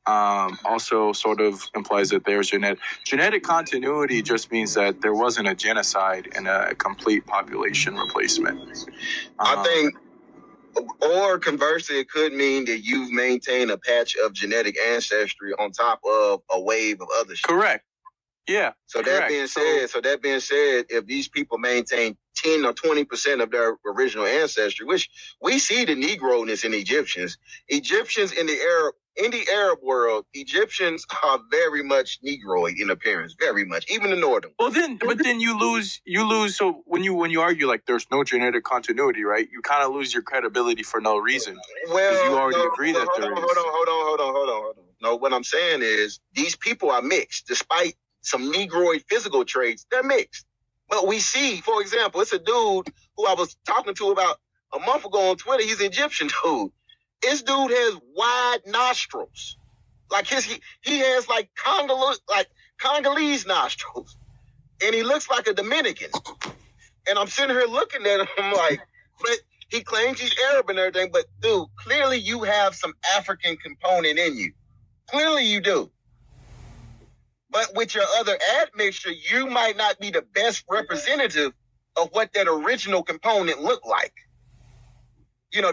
also sort of implies that there's genetic continuity just means that there wasn't a genocide and a complete population replacement. I think, or conversely, it could mean that you've maintained a patch of genetic ancestry on top of a wave of other shit. Correct. Yeah. So that being said, if these people maintain 10 or 20% of their original ancestry, which we see the Negro-ness in Egyptians in the Arab world, Egyptians are very much Negroid in appearance, very much, even the northern. Well, then you lose. So when you argue like there's no genetic continuity, right? You kind of lose your credibility for no reason. Well, you already agree that there is. Hold on. No, what I'm saying is these people are mixed, despite some Negroid physical traits, they're mixed. But we see, for example, it's a dude who I was talking to about a month ago on Twitter. He's an Egyptian dude. This dude has wide nostrils. Like he has like Congolese nostrils. And he looks like a Dominican. And I'm sitting here looking at him, I'm like, but he claims he's Arab and everything, but dude, clearly you have some African component in you. Clearly you do. But with your other admixture, you might not be the best representative of what that original component looked like.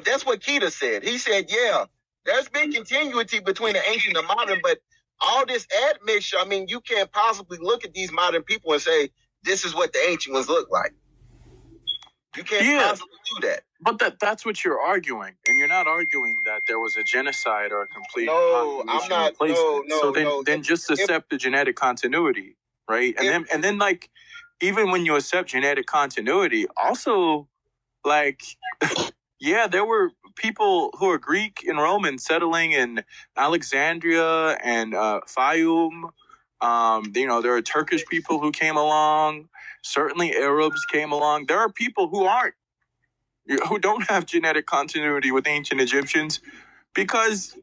That's what Keita said. He said, yeah, there's been continuity between the ancient and modern, but all this admixture, I mean, you can't possibly look at these modern people and say, this is what the ancient ones look like. You can't possibly do that. But that's what you're arguing. And you're not arguing that there was a genocide or a complete population replacement. Then just accept the genetic continuity, right? And then like, even when you accept genetic continuity, also, like, yeah, there were people who are Greek and Roman settling in Alexandria and Fayum. There are Turkish people who came along. Certainly Arabs came along. There are people who don't have genetic continuity with ancient Egyptians because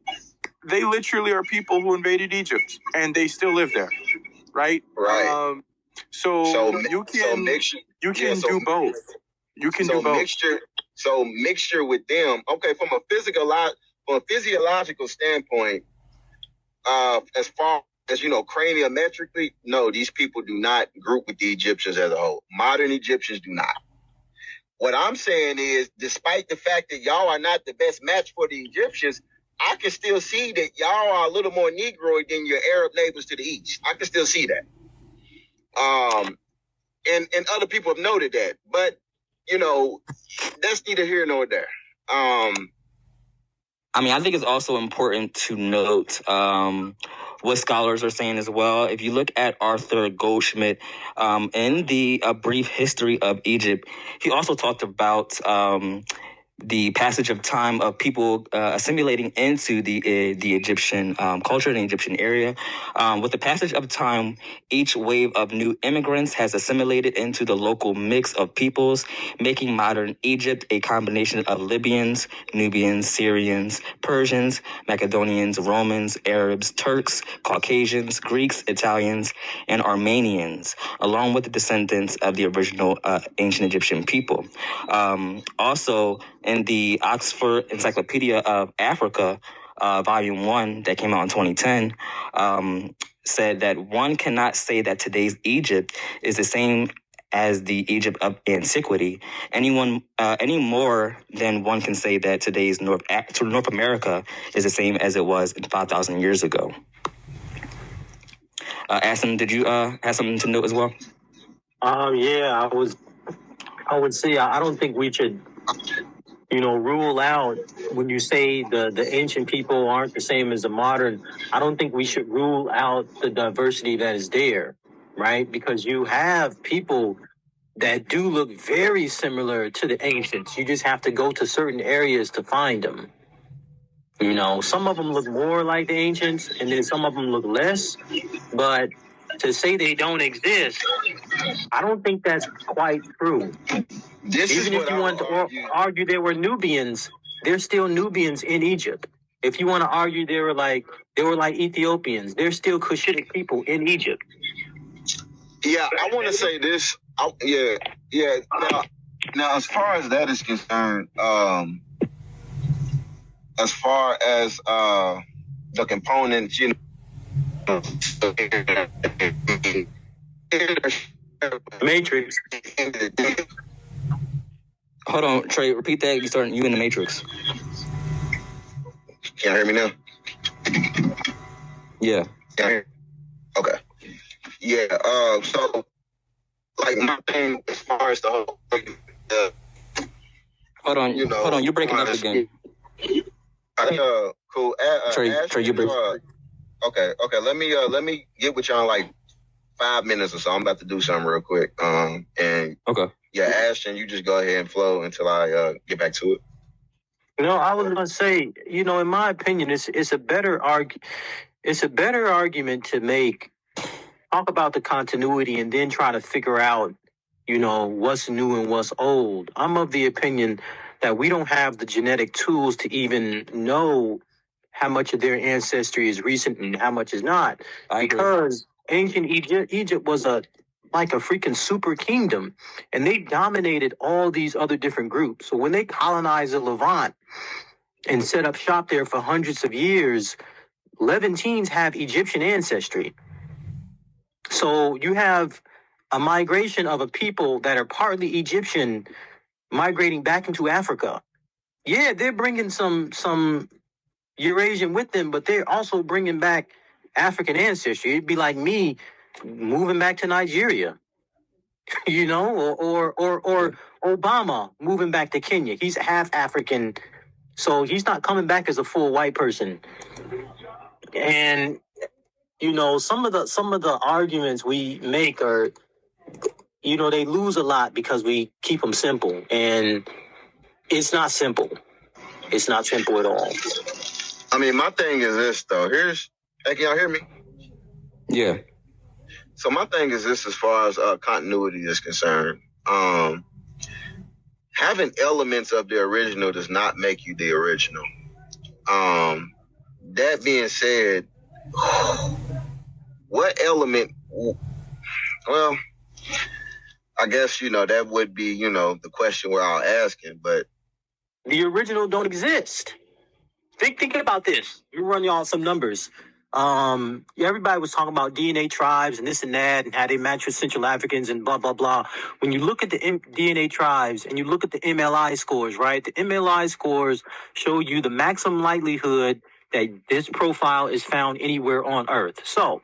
they literally are people who invaded Egypt and they still live there, right? Right. You can do both. You can do both. Mixture with them. Okay, from a physiological standpoint, as far as craniometrically, no, these people do not group with the Egyptians as a whole. Modern Egyptians do not. What I'm saying is, despite the fact that y'all are not the best match for the Egyptians, I can still see that y'all are a little more Negroid than your Arab neighbors to the east. I can still see that. And other people have noted that. But, that's neither here nor there. I think it's also important to note what scholars are saying as well. If you look at Arthur Goldschmidt in the Brief History of Egypt, he also talked about the passage of time of people assimilating into the Egyptian culture, the Egyptian area. With the passage of time, each wave of new immigrants has assimilated into the local mix of peoples, making modern Egypt a combination of Libyans, Nubians, Syrians, Persians, Macedonians, Romans, Arabs, Turks, Caucasians, Greeks, Italians, and Armenians, along with the descendants of the original ancient Egyptian people. Also, in the Oxford Encyclopedia of Africa, Volume 1, that came out in 2010, said that one cannot say that today's Egypt is the same as the Egypt of antiquity, any more than one can say that today's North America is the same as it was 5,000 years ago. Aston, did you have something to note as well? Yeah, I would say I don't think we should rule out, when you say the ancient people aren't the same as the modern, I don't think we should rule out the diversity that is there, right? Because you have people that do look very similar to the ancients. You just have to go to certain areas to find them. You know, some of them look more like the ancients, and then some of them look less. But to say they don't exist, I don't think that's quite true. Even if you want to argue there were Nubians, there's still Nubians in Egypt. If you want to argue they were like Ethiopians, there's still Cushitic people in Egypt. Yeah, I want to say this. Now, as far as that is concerned, as far as the components, you know, Matrix. Hold on, Trey. Repeat that. You in the Matrix. Can you hear me now? Yeah. Okay. Yeah. So, like, my thing as far as the whole. Hold on. You're breaking up again. Cool. Trey, you break. Okay. Let me get with y'all in like 5 minutes or so. I'm about to do something real quick. And okay. Yeah, Ashton, you just go ahead and flow until I get back to it. You know, I was gonna say, you know, in my opinion, it's a better argument to talk about the continuity and then try to figure out, you know, what's new and what's old. I'm of the opinion that we don't have the genetic tools to even know how much of their ancestry is recent and how much is not. Because ancient Egypt was like a freaking super kingdom, and they dominated all these other different groups. So when they colonized the Levant and set up shop there for hundreds of years, Levantines have Egyptian ancestry. So you have a migration of a people that are partly Egyptian migrating back into Africa. Yeah, they're bringing some Eurasian with them, but they're also bringing back African ancestry. It'd be like me moving back to Nigeria, you know, or Obama moving back to Kenya. He's half African, so he's not coming back as a full white person. And you know, some of the arguments we make are, you know, they lose a lot because we keep them simple, and it's not simple. It's not simple at all. I mean, my thing is this, though. Can y'all hear me? Yeah. So my thing is this as far as continuity is concerned. Having elements of the original does not make you the original. That being said, what element... Well, I guess, you know, that would be, you know, the question we're all asking, but... The original don't exist. Think about this. Let me run y'all some numbers. Everybody was talking about DNA tribes and this and that and how they match with Central Africans and blah, blah, blah. When you look at the DNA tribes and you look at the MLI scores, right? The MLI scores show you the maximum likelihood that this profile is found anywhere on Earth. So,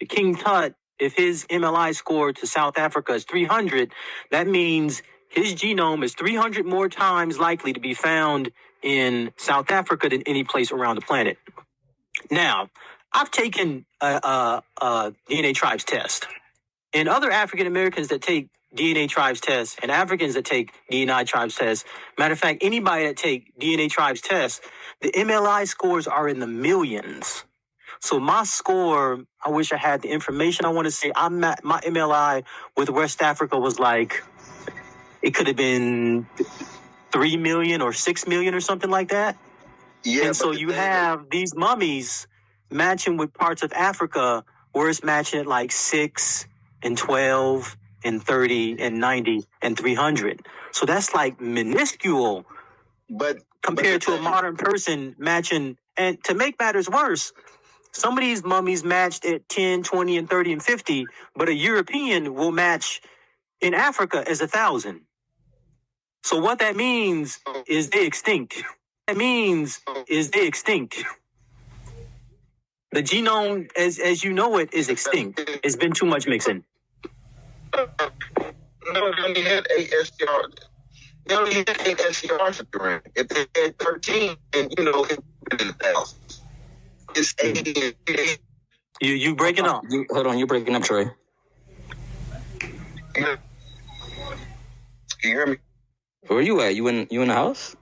the King Tut, if his MLI score to South Africa is 300, that means his genome is 300 more times likely to be found in South Africa than any place around the planet. Now, I've taken a DNA tribes test. And other African Americans that take DNA tribes tests and Africans that take DNA tribes tests, matter of fact, anybody that take DNA tribes tests, the MLI scores are in the millions. So my score, I wish I had the information. I want to say my MLI with West Africa was like, it could have been 3 million or 6 million or something like that. Yeah, and so you have these mummies matching with parts of Africa where it's matching at like 6 and 12 and 30 and 90 and 300. So that's like minuscule compared to a modern person matching. And to make matters worse, some of these mummies matched at 10, 20, and 30 and 50, but a European will match in Africa as 1,000. So what that means is they're extinct. The genome, as you know it, is extinct. It's been too much mixing. No, they only had 8 SCR. They only had 8 SCRs at the ring. If they had 13, and you know, it would have been 1,000. It's 8. You breaking up? Hold on, you're breaking up, Trey. Can you hear me? Where you at? You in the house?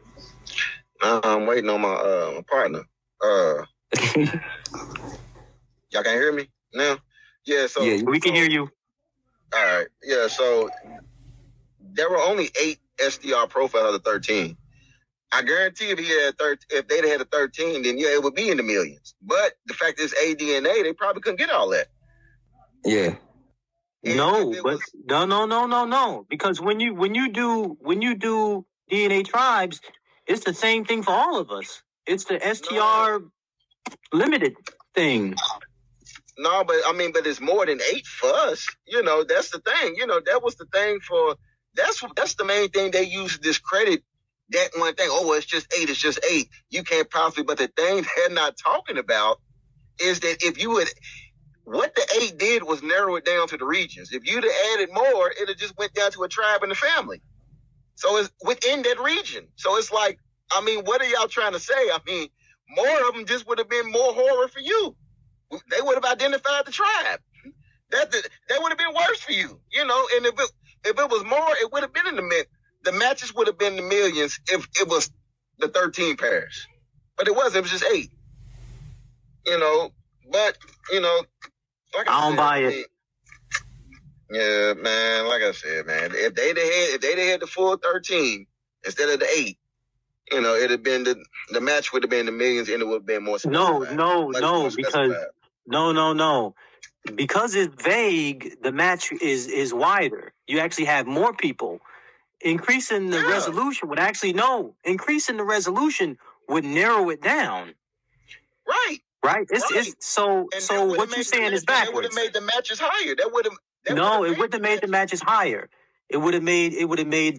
I'm waiting on my partner. Y'all can hear me now? Yeah, so yeah, we can hear you. All right. Yeah, so there were only 8 SDR profiles of the 13. I guarantee if if they'd had a 13, then yeah, it would be in the millions. But the fact is ADNA, they probably couldn't get all that. Yeah. No. Because when you do DNA tribes, it's the same thing for all of us. It's the STR limited thing. No, but it's more than 8 for us. That's the thing. That was the thing that's the main thing they use to discredit that one thing. Oh, well, it's just 8. It's just 8. You can't possibly. But the thing they're not talking about is that if you would, what the 8 did was narrow it down to the regions. If you'd have added more, it'd have just went down to a tribe and a family. So it's within that region. So it's like, what are y'all trying to say? More of them just would have been more horror for you. They would have identified the tribe. That would have been worse for you, And if it was more, it would have been in the matches would have been the millions if it was the 13 pairs. But it wasn't. It was just 8. But like I don't buy it. Yeah, man. Like I said, man, if they'd had the full 13 instead of the 8, it'd have been the match would have been the millions, and it would have been more. Because it's vague, the match is wider. You actually have more people. Increasing the resolution would increasing the resolution would narrow it down. Right. So what you're saying is backwards. That would have made the matches higher. It wouldn't have made the matches higher. It would have made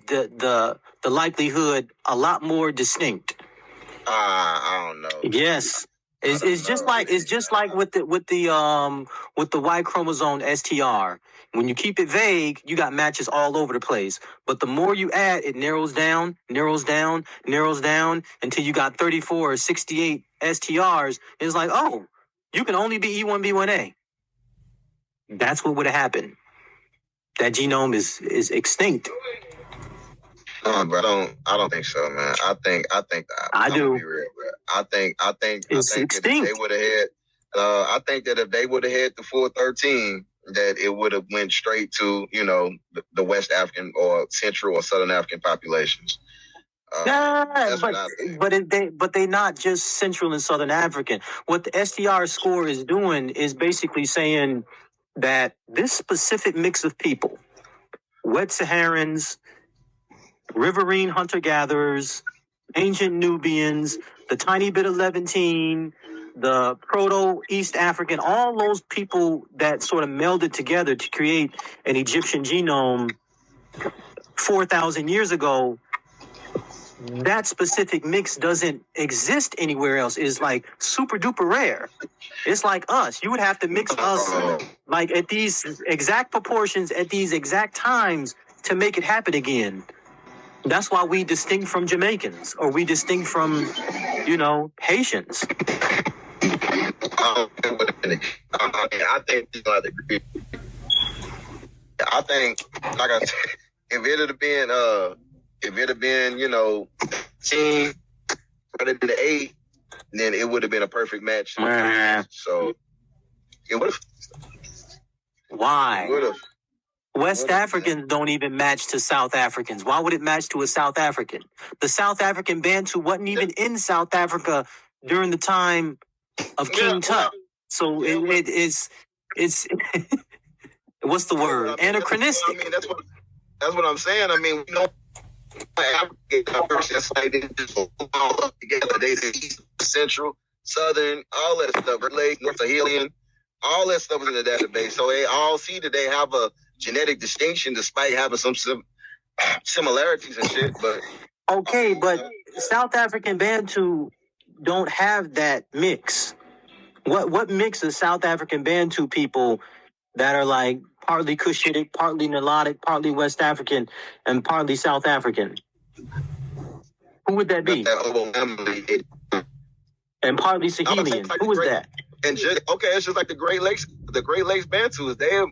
the likelihood a lot more distinct. I don't know. Yes. It's just like with the Y chromosome STR. When you keep it vague, you got matches all over the place. But the more you add, it narrows down until you got 34 or 68 STRs. It's like, oh, you can only be E1B1A. That's what would have happened. That genome is extinct. But I don't think so, man. I think I do. Be real, I think it's extinct. That if they would have had, I think that if they would have had the full 13, that it would have went straight to the West African or Central or Southern African populations. But they not just Central and Southern African. What the STR score is doing is basically saying that this specific mix of people, West Saharans, riverine hunter-gatherers, ancient Nubians, the tiny bit of Levantine, the Proto-East African, all those people that sort of melded together to create an Egyptian genome 4,000 years ago, that specific mix doesn't exist anywhere else. It's like super duper rare. It's like us. You would have to mix us like at these exact proportions at these exact times to make it happen again. That's why we distinct from Jamaicans, or we distinct from, Haitians. I think, like I said, if it had been, team rather than the 8, then it would have been a perfect match. So it would have. Why? West Africans don't even match to South Africans. Why would it match to a South African? The South African Bantu wasn't even in South Africa during the time of King Tut. So it's what's the word? Anachronistic. That's what I'm saying. African together. They East, Central, Southern, all that stuff. Relate, North Sahelian, all that stuff is in the database. So they all see that they have a genetic distinction despite having some similarities and shit. But but South African Bantu don't have that mix. What mix of South African Bantu people that are like partly Cushitic, partly Nilotic, partly West African, and partly South African? Who would that be? And partly Sahelian. Who is that? And it's just like the Great Lakes. The Great Lakes Bantus, they're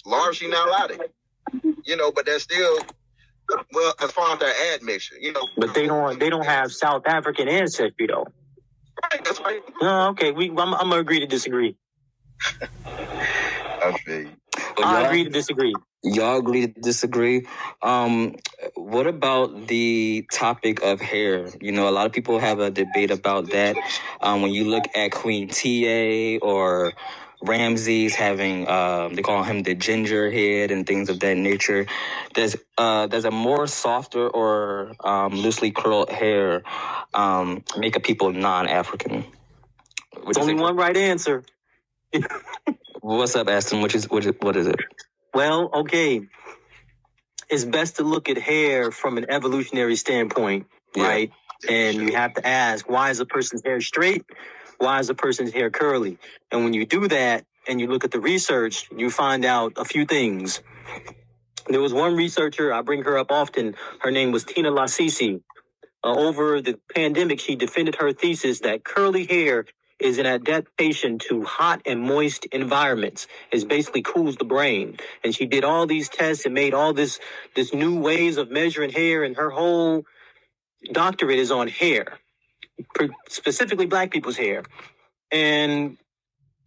largely Nilotic. But they're still Well, as far as their admixture, But they don't have South African ancestry though. Right, that's right. No, okay. I'm gonna agree to disagree. I feel you. I agree to disagree. Y'all agree to disagree. What about the topic of hair? A lot of people have a debate about that. When you look at Queen TA or Ramses having, they call him the ginger head and things of that nature. Does a more softer or loosely curled hair make a people non-African? There's only one right answer. What's up, Aston? What is it? Well, okay. It's best to look at hair from an evolutionary standpoint, right? And you have to ask, why is a person's hair straight? Why is a person's hair curly? And when you do that and you look at the research, you find out a few things. There was one researcher, I bring her up often. Her name was Tina Lasisi. Over the pandemic, she defended her thesis that curly hair is an adaptation to hot and moist environments. It basically cools the brain. And she did all these tests and made all this new ways of measuring hair, and her whole doctorate is on hair, specifically black people's hair. And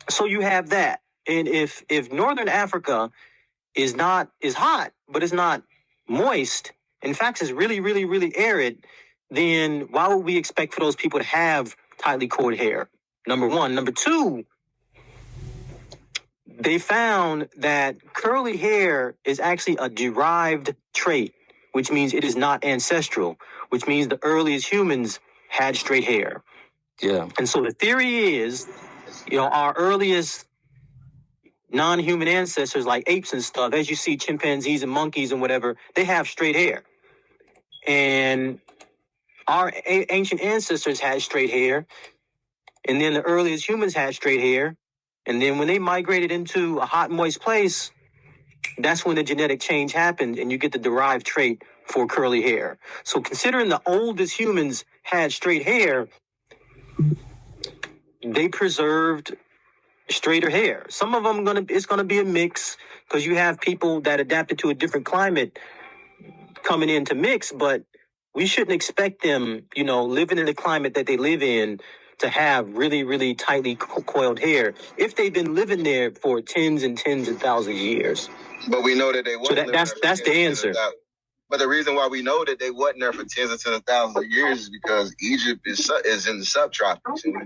so you have that. And if Northern Africa is hot, but it's not moist, in fact, it's really, really, really arid, then why would we expect for those people to have tightly coiled hair? Number one. Number two, they found that curly hair is actually a derived trait, which means it is not ancestral, which means the earliest humans had straight hair. Yeah. And so the theory is, our earliest non-human ancestors like apes and stuff, as you see chimpanzees and monkeys and whatever, they have straight hair. And our ancient ancestors had straight hair. And then the earliest humans had straight hair. And then when they migrated into a hot, moist place, that's when the genetic change happened and you get the derived trait for curly hair. So considering the oldest humans had straight hair, they preserved straighter hair. Some of them it's gonna be a mix because you have people that adapted to a different climate coming in to mix, but we shouldn't expect them, living in the climate that they live in, to have really, really tightly coiled hair if they've been living there for tens and tens and thousands of years. But we know that they wasn't. So that's the answer. But the reason why we know that they wasn't there for tens and tens of thousands of years is because Egypt is in the subtropics, and we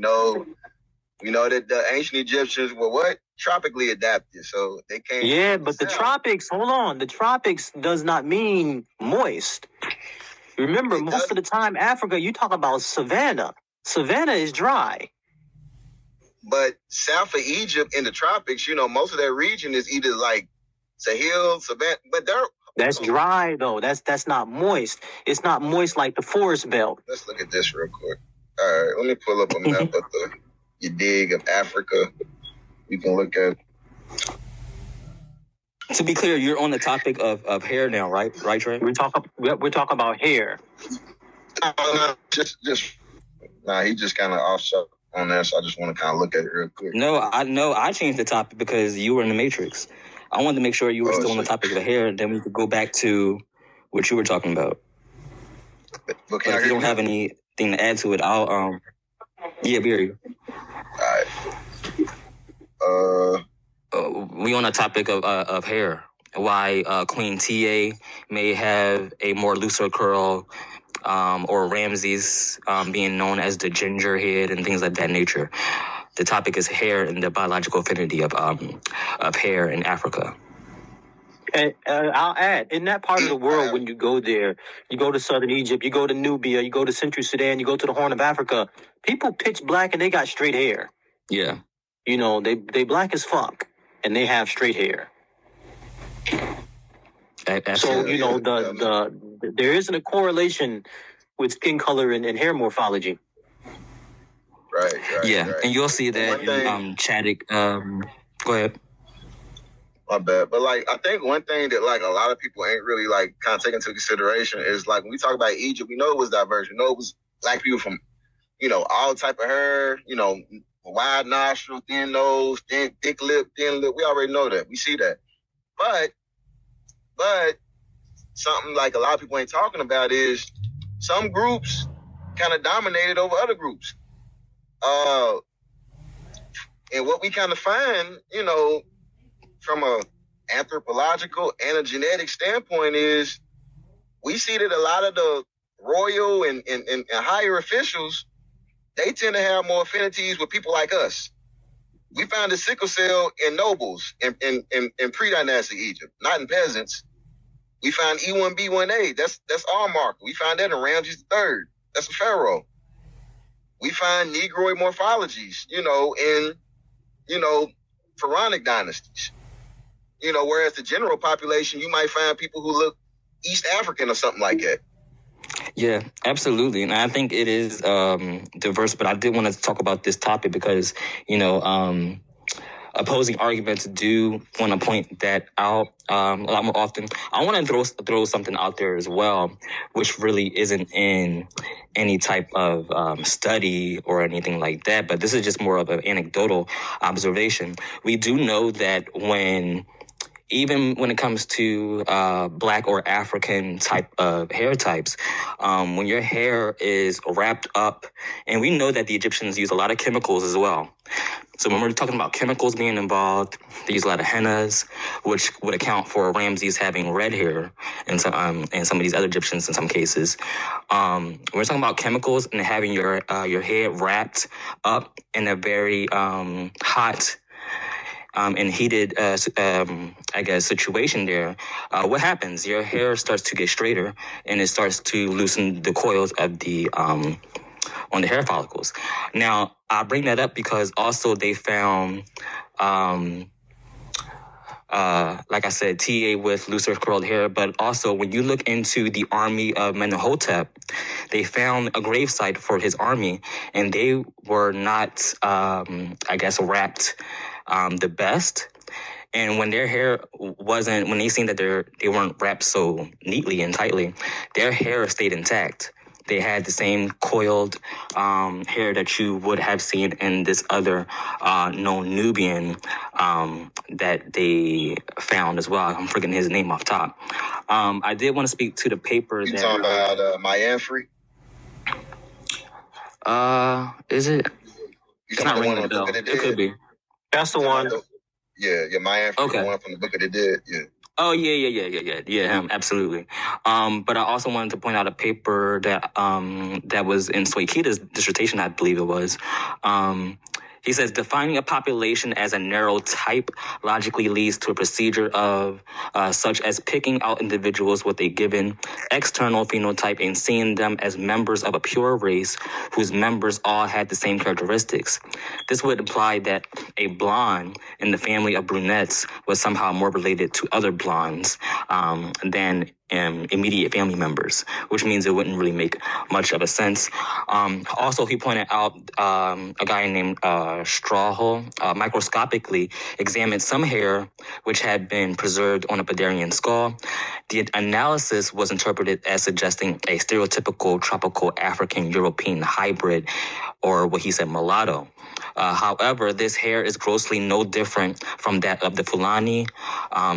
know that the ancient Egyptians were tropically adapted, so they came. Yeah, but the tropics. Hold on, the tropics does not mean moist. Remember, most of the time, Africa, you talk about savanna. Savanna is dry. But south of Egypt in the tropics, most of that region is either like Sahel, Savannah, but that's dry though. That's not moist. It's not moist like the forest belt. Let's look at this real quick. All right, let me pull up a map of of Africa. You can look at. To be clear, you're on the topic of hair now, right? Right, Trey? We're talking about hair. No, just. Nah, he just kind of offshot on there, so I just want to kind of look at it real quick. No, I changed the topic because you were in the Matrix. I wanted to make sure you were still on the topic of the hair, then we could go back to what you were talking about. But if you don't have anything to add to it, I'll yeah, we hear you. All right. We on the topic of hair. Why Queen TA may have a more looser curl, or Ramses being known as the ginger head and things like that nature. The topic is hair and the biological affinity of hair in Africa. And I'll add, in that part of the world, when you go there, you go to southern Egypt, you go to Nubia, you go to Central Sudan, you go to the Horn of Africa, people pitch black and they got straight hair. Yeah. They black as fuck and they have straight hair. So, there isn't a correlation with skin color and hair morphology. Right. Yeah, right. And you'll see that in Chadic. Go ahead. My bad. But, I think one thing that, a lot of people ain't really, kind of taking into consideration is, when we talk about Egypt, we know it was diverse. We know it was black people from, all type of hair, wide nostril, thin nose, thick lip, thin lip. We already know that. We see that. But something like a lot of people ain't talking about is some groups kind of dominated over other groups. And what we kind of find, you know, from a anthropological and a genetic standpoint is we see that a lot of the royal and higher officials, they tend to have more affinities with people like us. We found the sickle cell in nobles in pre-dynastic Egypt, not in peasants. We found E1B1A. That's our marker. We found that in Ramses III. That's a pharaoh. We find Negroid morphologies, you know, in, you know, pharaonic dynasties. You know, whereas the general population, you might find people who look East African or something like that. Yeah, absolutely. And I think it is diverse, but I did want to talk about this topic because, you know, opposing arguments do want to point that out a lot more often. I want to throw something out there as well, which really isn't in any type of study or anything like that, but this is just more of an anecdotal observation. We do know that even when it comes to Black or African type of hair types, when your hair is wrapped up, and we know that the Egyptians use a lot of chemicals as well. So when we're talking about chemicals being involved, they use a lot of hennas, which would account for Ramses having red hair, and some of these other Egyptians in some cases. When we're talking about chemicals and having your hair wrapped up in a very hot and heated, I guess, situation there, what happens? Your hair starts to get straighter, and it starts to loosen the coils of the on the hair follicles. Now, I bring that up because also they found, like I said, TA with looser curled hair, but also when you look into the army of Menahotep, they found a gravesite for his army, and they were not, I guess, wrapped the best. And when their hair when they seen that they weren't wrapped so neatly and tightly, their hair stayed intact. They had the same coiled hair that you would have seen in this other known Nubian that they found as well. I'm forgetting his name off top. I did want to speak to the paper You talking about Mayanfrey? Is it? It's not ringing a bell. It could be. That's the one. Yeah, Mayanfrey, okay. The one from the Book of the Dead. Yeah. Oh, yeah, him, absolutely. But I also wanted to point out a paper that that was in Swakita's dissertation, I believe it was. He says, defining a population as a narrow type logically leads to a procedure of such as picking out individuals with a given external phenotype and seeing them as members of a pure race whose members all had the same characteristics. This would imply that a blonde in the family of brunettes was somehow more related to other blondes than immediate family members, which means it wouldn't really make much of a sense. Also, he pointed out a guy named Strahel microscopically examined some hair which had been preserved on a Badarian skull. The analysis was interpreted as suggesting a stereotypical tropical African-European hybrid, or what he said, mulatto. However, this hair is grossly no different from that of the Fulani,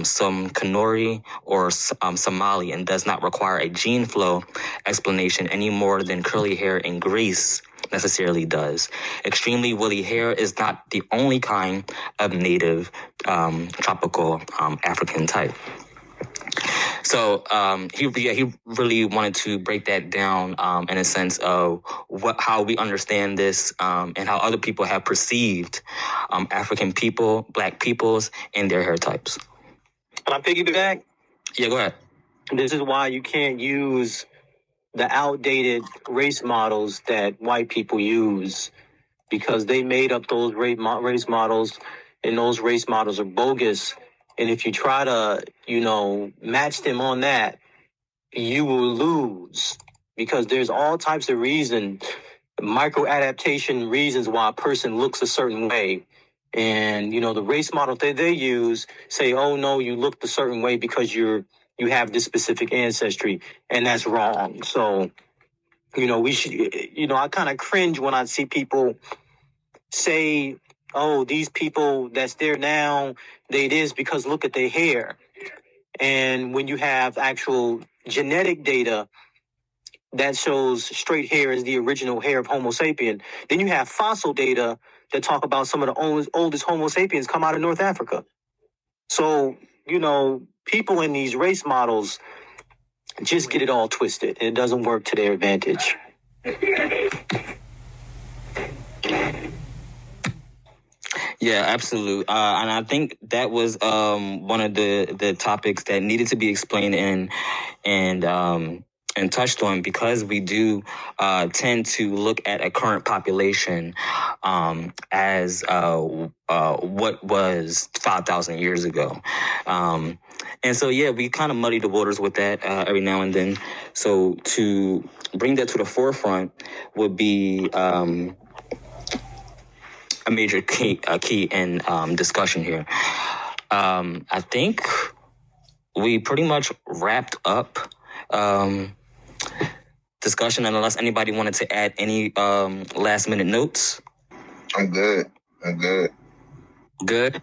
some Kanuri, or Somali, and does not require a gene flow explanation any more than curly hair in Greece necessarily does. Extremely woolly hair is not the only kind of native tropical African type. So he really wanted to break that down in a sense of how we understand this and how other people have perceived African people, Black peoples, and their hair types. Can I piggyback? Yeah, go ahead. This is why you can't use the outdated race models that white people use, because they made up those race models, and those race models are bogus. And if you try to, match them on that, you will lose, because there's all types of reasons, micro-adaptation reasons why a person looks a certain way. And, the race model that they use say, oh, no, you looked a certain way because you have this specific ancestry, and that's wrong. So, we should, I kind of cringe when I see people say, oh, these people that's there now, they this because look at their hair. And when you have actual genetic data that shows straight hair is the original hair of Homo sapien. Then you have fossil data that talk about some of the oldest Homo sapiens come out of North Africa. So, people in these race models just get it all twisted. It doesn't work to their advantage. Yeah, absolutely. And I think that was one of the topics that needed to be explained and touched on, because we do tend to look at a current population as what was 5,000 years ago. And so, yeah, we kind of muddy the waters with that every now and then. So to bring that to the forefront would be a major key in discussion here. I think we pretty much wrapped up discussion, unless anybody wanted to add any last minute notes. I'm good. Good?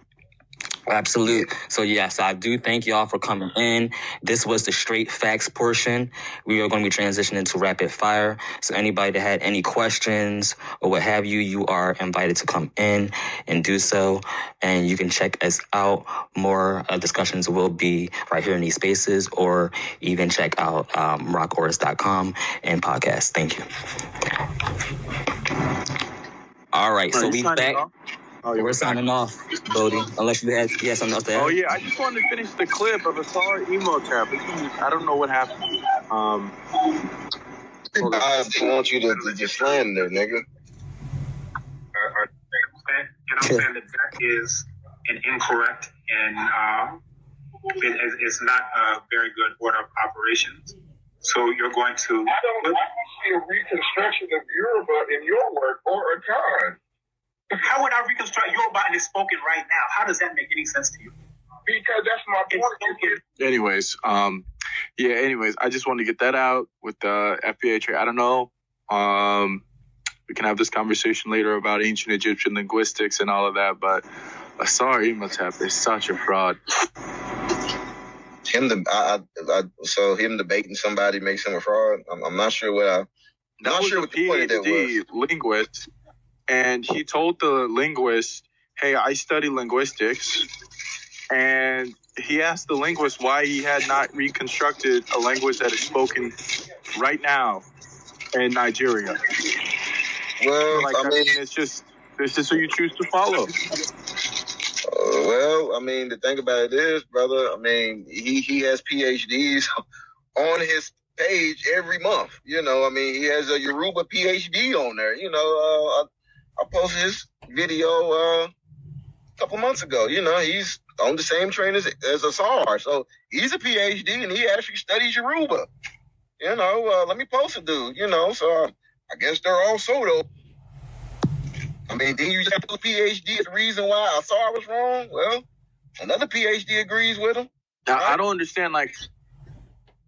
Absolutely. So, yes, I do thank y'all for coming in. This was the straight facts portion. We are going to be transitioning to rapid fire. So anybody that had any questions or what have you, you are invited to come in and do so. And you can check us out. More discussions will be right here in these spaces, or even check out rockauras.com and podcast. Thank you. All right. So we back. We're signing off, Bohdi, unless you had something else to add. Oh, yeah, I just wanted to finish the clip of Abusir Emotep. I don't know what happened. I want you to just slam there, nigga. And I'm saying that is an incorrect and it's not a very good order of operations. So you're going to... I don't see a reconstruction of Yoruba in your work or a Khan. How would I reconstruct Yoruba and it's spoken right now? How does that make any sense to you? Because that's my point. Anyways, I just wanted to get that out with the FBA Tre. I don't know. We can have this conversation later about ancient Egyptian linguistics and all of that, but Abusir Emotep is such a fraud. So him debating somebody makes him a fraud? I'm not sure what I... That was a PhD linguist. And he told the linguist, hey, I study linguistics. And he asked the linguist why he had not reconstructed a language that is spoken right now in Nigeria. Well, so it's just who you choose to follow. The thing about it is, brother, he has PhDs on his page every month. He has a Yoruba PhD on there. I posted his video a couple months ago. He's on the same train as Abusir. So he's a PhD and he actually studies Yoruba. Let me post it, dude. So I guess they're all though. Then you just have a PhD is the reason why Abusir was wrong. Well, another PhD agrees with him. Now, I don't understand,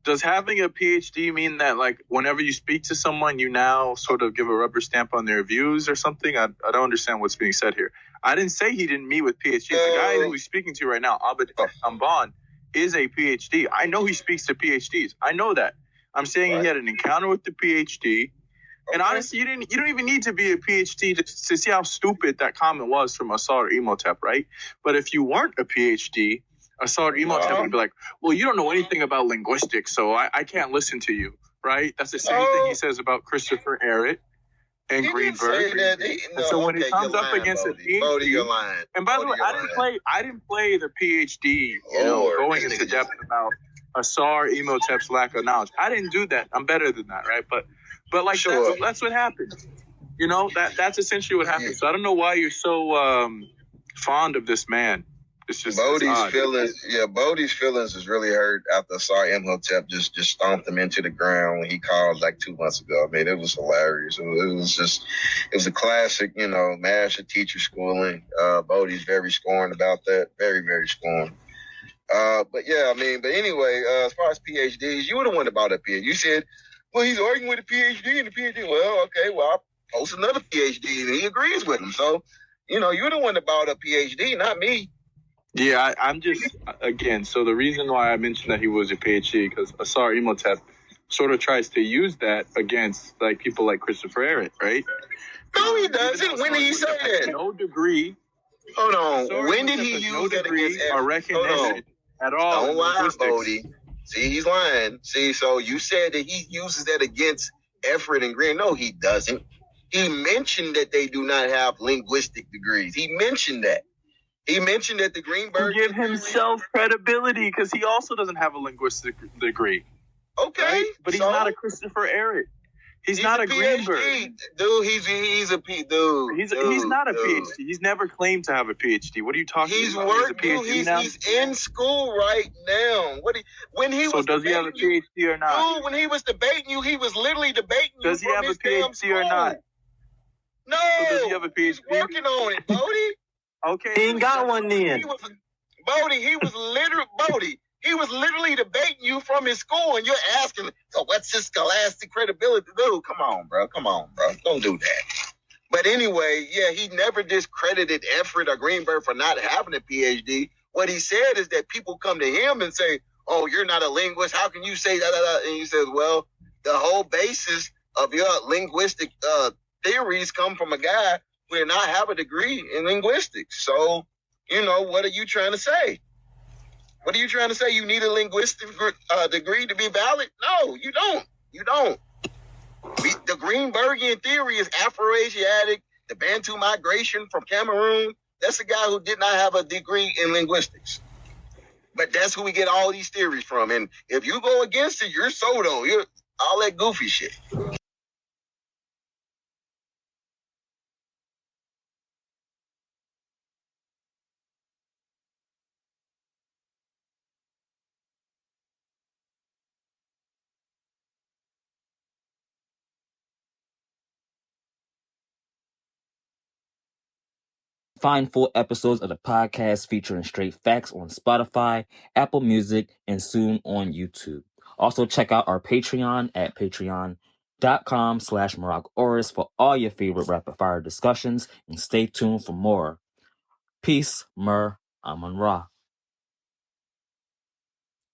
does having a PhD mean that, whenever you speak to someone, you now sort of give a rubber stamp on their views or something? I don't understand what's being said here. I didn't say he didn't meet with PhDs. The guy who he's speaking to right now, Abid Amban, is a PhD. I know he speaks to PhDs. I know that. I'm saying he had an encounter with the PhD. And honestly, you don't even need to be a PhD to see how stupid that comment was from Abusir Emotep, right? But if you weren't a PhD, Abusir Emotep would be like, well, you don't know anything about linguistics, so I can't listen to you, right? That's the same thing he says about Christopher Ehret and Greenberg. So when he comes up against a PhD, and by the way, I didn't play the PhD, going into depth about Abusir Emotep's lack of knowledge. I didn't do that. I'm better than that, right? But that's what happened. That's essentially what happened. So I don't know why you're so fond of this man. It's just Bohdi's feelings. Yeah, Bohdi's feelings is really hurt after Abusir Emotep just stomped him into the ground when he called 2 months ago. It was hilarious. It was a classic, master teacher schooling. Bohdi's very scorned about that. Very, very scorned. But anyway, as far as PhDs, you would have went about a PhD. You said, well, he's arguing with a PhD and the PhD. Well, okay, I'll post another PhD and he agrees with him. So, you're the one about a PhD, not me. Yeah, I'm just, again, so the reason why I mentioned that he was a PhD, because Asar Imhotep sort of tries to use that against like people like Christopher Ehret, right? No, he doesn't. When did he say that? No degree. Hold on. Asar When did Imhotep he has use no that degree against or recognition at all. Don't lie, Bohdi. See, he's lying. See, so you said that he uses that against Effort and Green. No, he doesn't. He mentioned that they do not have linguistic degrees. He mentioned that. He mentioned that the Greenberg... To give himself credibility, because he also doesn't have a linguistic degree. Okay. Right? But he's not a Christopher Ehret. He's not a Greenberg. Dude, he's a dude. He's not a PhD. He's never claimed to have a PhD. What are you talking about? He's in school right now. Does he have a PhD or not? Dude, when he was debating you, he was literally debating you. Does he have a PhD or not? No. So does he have a PhD? He's working on it, Bohdi. Okay. He ain't got one then. Bohdi, he was literally debating you from his school, and you're asking, so what's his scholastic credibility? Dude, come on, bro. Don't do that. But anyway, yeah, he never discredited Effort or Greenberg for not having a PhD. What he said is that people come to him and say, oh, you're not a linguist. How can you say that? And he says, well, the whole basis of your linguistic theories come from a guy who did not have a degree in linguistics. So, what are you trying to say? What are you trying to say? You need a linguistic degree to be valid? No, you don't. The Greenbergian theory is Afro-Asiatic, the Bantu migration from Cameroon. That's a guy who did not have a degree in linguistics. But that's who we get all these theories from. And if you go against it, you're Soto. You're all that goofy shit. Find full episodes of the podcast featuring straight facts on Spotify, Apple Music, and soon on YouTube. Also, check out our Patreon at patreon.com/MoroccoOris for all your favorite rapid fire discussions, and stay tuned for more. Peace, Amun Ra.